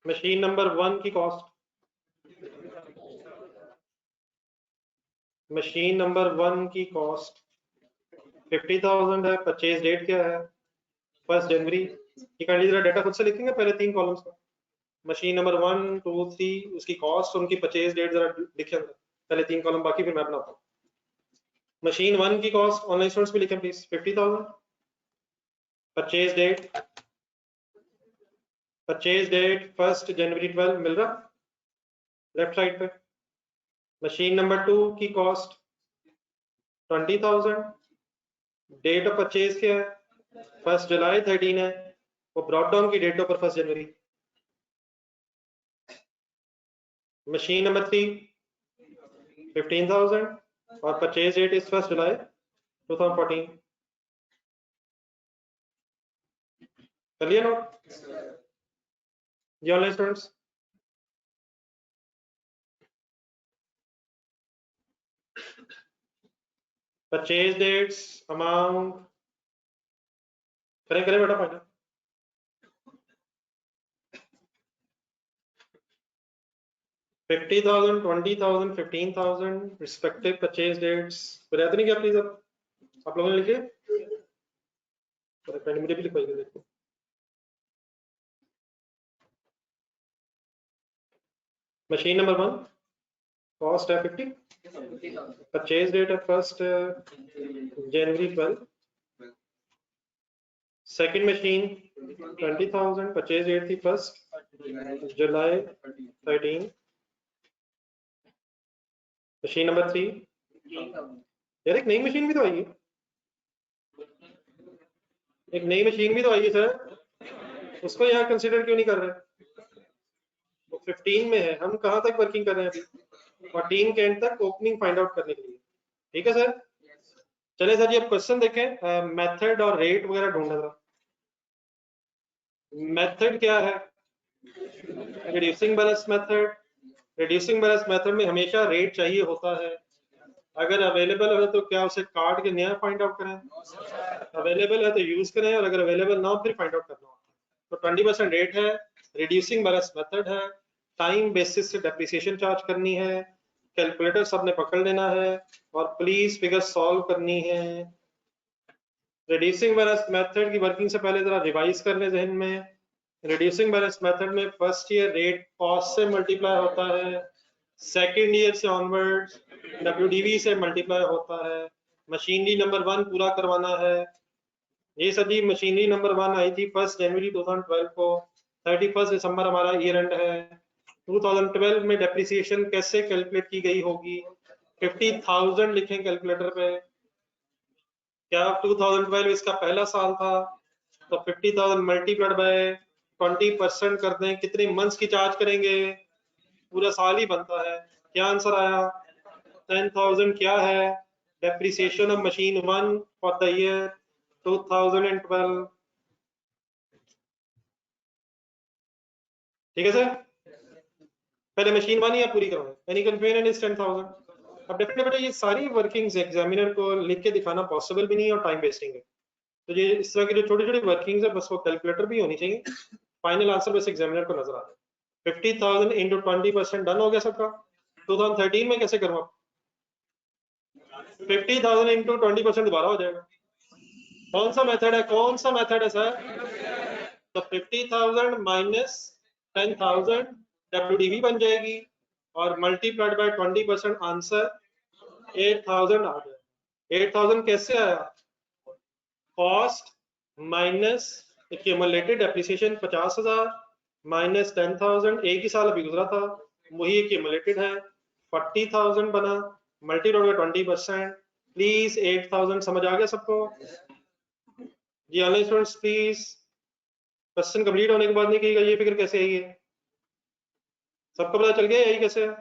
मशीन नंबर 1 की कॉस्ट, मशीन नंबर 1 की कॉस्ट 50,000 है। परचेज डेट क्या है? 1 जनवरी। ये काइंडली जरा डाटा खुद से लिखेंगे पहले 3 कॉलम्स का। मशीन नंबर 1 2 3 उसकी कॉस्ट, उनकी परचेज डेट जरा लिखें पहले 3 कॉलम, बाकी फिर मैं बनाता हूँ। मशीन 1 की कॉस्ट ऑनलाइन स्टूडेंट्स भी लिखें प्लीज, 50,000। परचेज डेट 1 जनवरी 12 मिल रहा लेफ्ट साइड पे। मशीन नंबर 2 की कॉस्ट 20,000। डेट ऑफ परचेज क्या है? 1 जुलाई 13 है, वो ब्रॉट डाउन की डेट ऑफ 1 जनवरी। मशीन नंबर 3 15,000 और परचेज डेट इज 1 जुलाई 2014। कर लिया नोट जी online students? Purchase dates, amount करें बेटा फाइनल। $50,000, $20,000, $15,000 respective purchase dates. याद नहीं क्या प्लीज आप लोगों ने लिखे? मुझे भी लिखवाइए देखो। मशीन नंबर 1 कॉस्ट है 50, परचेज डेट है 1 जनवरी 12। सेकंड मशीन 20,000, परचेज डेट थी 1 जुलाई 13। मशीन नंबर 3, यार एक नई मशीन भी तो आई है, एक नई मशीन भी तो आई है सर, उसको यहाँ कंसिडर क्यों नहीं कर रहे? वो 15 में है, हम कहाँ तक वर्किंग कर रहे हैं अभी? 14 के एंड तक ओपनिंग फाइंड आउट करने के लिए। ठीक है सर, चले सर जी अब क्वेश्चन देखें। मेथड और रेट वगैरह ढूंढना जरा। मेथड क्या है? Reducing balance method. Reducing balance method में हमेशा रेट चाहिए होता है। अगर अवेलेबल है तो क्या उसे काट के नया फाइंड आउट करें? अवेलेबल है तो यूज करें, और अगर अवेलेबल ना हो फिर फाइंड आउट करना होता है। तो 20% रेट है, रिड्यूसिंग बैलेंस मेथड है, टाइम बेसिस से डेप्रिसिएशन चार्ज करनी है, कैलकुलेटर सबने पकड़ लेना है, और प्लीज फिगर सॉल्व करनी है। रिड्यूसिंग बैलेंस मेथड की वर्किंग से पहले जरा रिवाइज कर ले जहन में। रिड्यूसिंग बैलेंस मेथड में फर्स्ट ईयर रेट कॉस्ट से मल्टीप्लाई होता है, सेकेंड ईयर से ऑनवर्ड्स WDV से मल्टीप्लाई होता है। मशीनरी नंबर 1 पूरा करवाना है। ये सर जी मशीनरी नंबर 1 आई थी 1 जनवरी 2012 को, 31 दिसंबर हमारा ईयर एंड है। 2012 में डेप्रिसिएशन कैसे कैलकुलेट की गई होगी? 50,000 लिखें कैलकुलेटर पे। क्या 2012 इसका पहला साल था? तो 50,000 मल्टीप्लाइड बाय 20% कर दें, कितने मंथ्स की चार्ज करेंगे? पूरा साल ही बनता है। क्या आंसर आया? 10,000 क्या है? Depreciation of machine 1 for the year 2012। ठीक है सर, पहले मशीन 1 ही आप पूरी करवाएं। Any confusion is 10,000। अब डेफिनेटली बेटा ये सारी वर्किंग्स एग्जामिनर को लिख के दिखाना पॉसिबल भी नहीं है और टाइम वेस्टिंग है। तो ये इस तरह की जो छोटी छोटी वर्किंग्स है बस वो कैलकुलेटर भी होनी चाहिए, फाइनल आंसर बस एग्जामिनर को नजर आ जाए। 50,000 इंटू 20% डन हो गया सबका। 2013 में कैसे करूँ? 50,000 इंटू 20% दोबारा हो जाएगा। कौन सा मेथड है, कौन सा मेथड है सर? तो 50,000 माइनस 10,000 WDV बन जाएगी और मल्टीप्लाइड बाय 20% आंसर 8,000 आ जाएगा। 8,000 कैसे आया? Cost minus accumulated depreciation 50,000 minus 10,000, एक ही साल अभी गुजरा था, वही एक्यूमुलेटेड है, 40,000 बना, मल्टीप्लाइड बाय 20%। प्लीज 8,000 समझ आ गया सबको? जी online students please, question complete होने के बाद नहीं कहिएगा ये फिगर कैसे आई है। सबको पता चल गया यही कैसे है?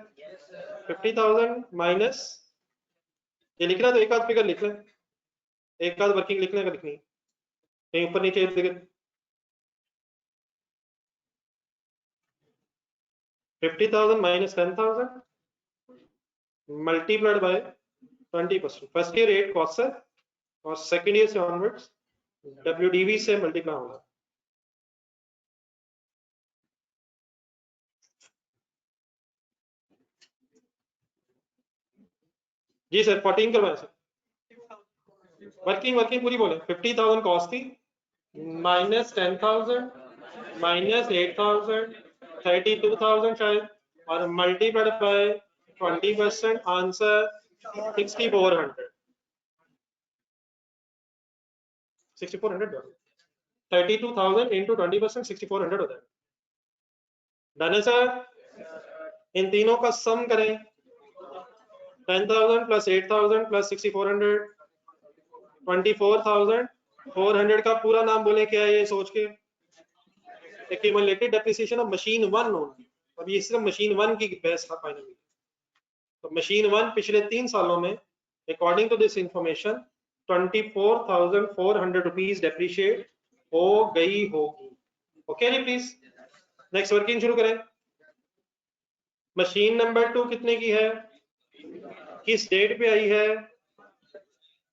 50,000 माइनस, ये लिखना तो एक आध फिगर लिख लें, एक आध वर्किंग लिख लें अगर लिखनी कहीं ऊपर नीचे figure. 50,000 minus 10,000 multiplied by 20%। First year 8 cost है और सेकेंड ईयर से ऑनवर्ड्स WDV से मल्टीप्लाई होगा। जी सर 14 करवाएं सर। वर्किंग वर्किंग पूरी बोले। 50,000 कॉस्ट थी, माइनस 10,000 माइनस 8,000 32,000 शायद, और मल्टीप्लाइड बाय 20% आंसर 6,400। 32,000 इंटू 20% 6,400 होता है। डन है सर? इन तीनों का सम करें, 10,000 प्लस 8,000 प्लस 6,400 24,400 का पूरा नाम बोले क्या है ये सोच के? Accumulated depreciation of machine 1 only. अब ये सिर्फ मशीन 1 की बहस था फाइनली। तो मशीन 1 पिछले 3 सालों में according to this information 24,400 rupees depreciate हो गई होगी। ओके जी प्लीज नेक्स्ट वर्किंग शुरू करें। मशीन नंबर 2 कितने की है, किस डेट पे आई है?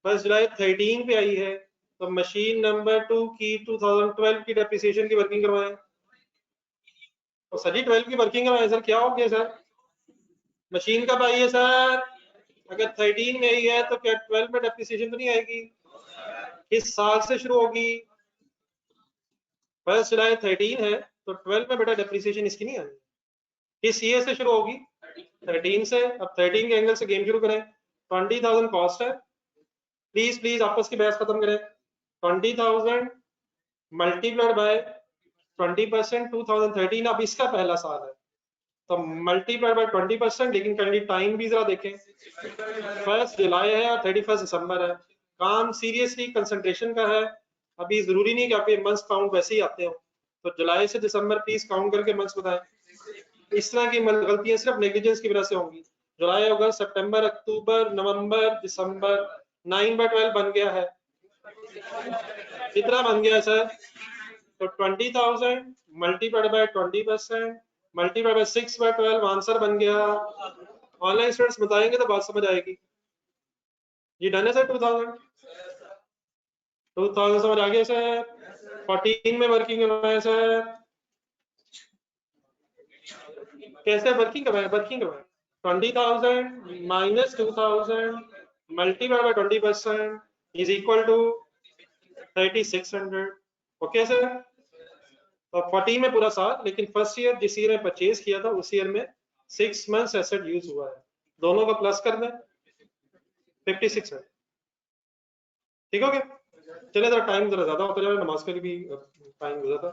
1 जुलाई 13 पे आई है। तो मशीन नंबर 2 की 2012 की डेप्रिसिएशन की वर्किंग करवाएं। तो सर जी 12 की वर्किंग करवाएं सर, क्या हो गया सर? मशीन कब आई है सर? अगर 13 में आई है तो क्या 12 में डेप्रिसिएशन तो नहीं आएगी? किस साल से शुरू होगी? 1 जुलाई 13 है तो 12 में बेटा डेप्रिसिएशन इसकी नहीं आएगी। किस ईयर से शुरू होगी? 13 से। अब 13 के एंगल से गेम शुरू करें। 20,000 कॉस्ट है, प्लीज प्लीज आपस की बहस खत्म करें। 20,000 मल्टीप्लाइड बाय 20%, 2013 अब इसका पहला साल है तो मल्टीप्लाइड बाय 20%, लेकिन कैंडी टाइम भी जरा देखें, 1 जुलाई है और 31 दिसंबर है। काम सीरियसली कंसंट्रेशन का है, अभी जरूरी नहीं कि आपके मंथ्स काउंट वैसे ही आते हो, तो जुलाई से दिसंबर प्लीज काउंट करके मंथ्स बताएं। इस तरह की गलतियां सिर्फ नेग्लिजेंस की वजह से होंगी। जुलाई अगस्त सितंबर अक्टूबर नवंबर दिसंबर 9/12 बन गया है, कितना बन गया सर? तो 20,000 multiplied by 20% multiplied by 6/12 answer बन गया। ऑनलाइन स्टूडेंट्स बताएंगे तो बात समझ आएगी। ये डन है सर? 2000 समझ आ गया सर? 14 में वर्किंग करवाएं सर, कैसे वर्किंग करवाएं? वर्किंग करवाएं 20,000 माइनस 2,000 multiplied by 20% is equal to 3,600। Okay sir? तो 14 में पूरा साल, लेकिन फर्स्ट ईयर जिस ईयर में परचेज किया था उस ईयर में 6 मंथ्स एसेट यूज हुआ है, दोनों का प्लस कर दें 56 है। ठीक हो गया? चले जरा टाइम जरा ज्यादा होता जा रहा है, नमाज के लिए भी टाइम गुजरा था,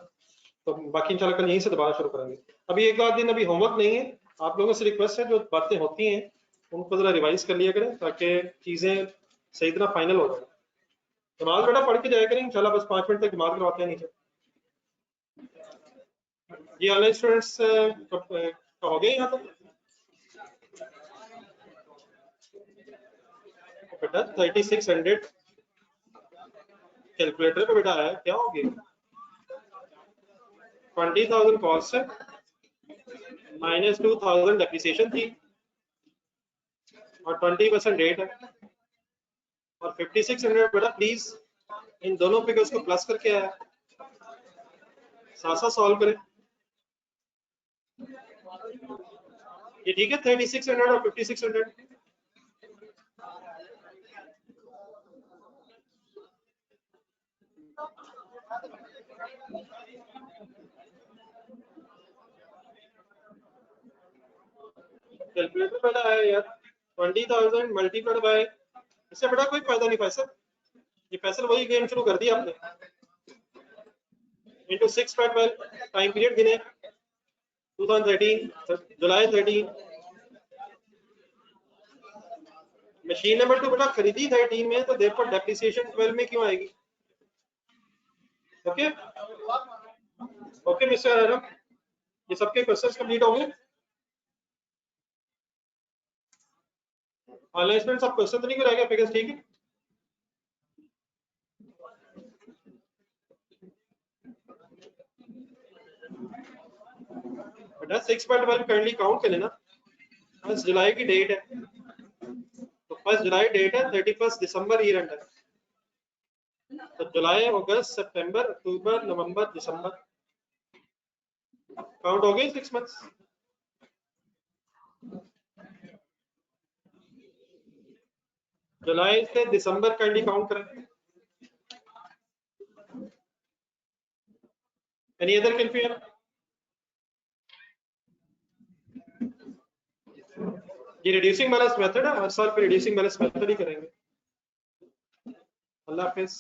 तो बाकी इंशाल्लाह कल यहीं से दोबारा शुरू करेंगे। अभी एक आध दिन अभी होमवर्क नहीं है, आप लोगों से रिक्वेस्ट है जो बातें होती हैं उनको जरा रिवाइज कर लिया करें ताकि चीजें सही तरह फाइनल हो जाए। नमाज बेटा पढ़ के जाया करें इंशाल्लाह, बस 5 मिनट तक दिमाग करवाते हैं नीचे। जी ऑनलाइन स्टूडेंट्स हो गए यहाँ तक बेटा? 3,600 कैलकुलेटर पे बेटा आया, क्या हो गया? 20,000 कॉस्ट है, माइनस 2,000 डेप्रिसिएशन थी और 20% रेट है और 5600 बेटा प्लीज इन दोनों फिगर्स को प्लस करके आया, साथ साथ सॉल्व करें। ये ठीक है 3600 और 5600। कैलकुलेटर बड़ा है यार, 20,000 मल्टीप्लाइड बाय, इससे बड़ा कोई फायदा नहीं पैसा। ये पैसा वही गेम शुरू कर दिया आपने। इंटू 6/12 टाइम पीरियड गिने 2013 जुलाई 13। मशीन नंबर 2 बेटा खरीदी 13 में, तो देखो डेप्रिसिएशन 12 में क्यों आएगी। ओके ओके मिस्टर आरम, ये सबके क्वेश्चंस कंप्लीट हो गए। ऑनलाइन स्टूडेंट सब क्वेश्चन तो नहीं कराया गया, फिगर्स ठीक है। बेटा 6/12 करंटली काउंट कर लेना। 1 जुलाई की डेट है, तो 1 जुलाई डेट है, 31 दिसंबर ईयर एंड है। तो जुलाई अगस्त सितंबर अक्टूबर नवंबर दिसंबर काउंट हो गए 6 मंथ्स। जुलाई से दिसंबर करंटली काउंट करें। Any other confusion? ये रिड्यूसिंग बैलेंस मेथड है, हर साल पे रिड्यूसिंग बैलेंस मेथड ही करेंगे। अल्लाह हाफिज।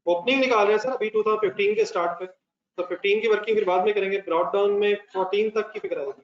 ओपनिंग निकाल रहे हैं सर अभी 2015 के स्टार्ट पे, तो 15 की वर्किंग फिर बाद में करेंगे, ब्रॉड डाउन में 14 तक की फिगर आएगी।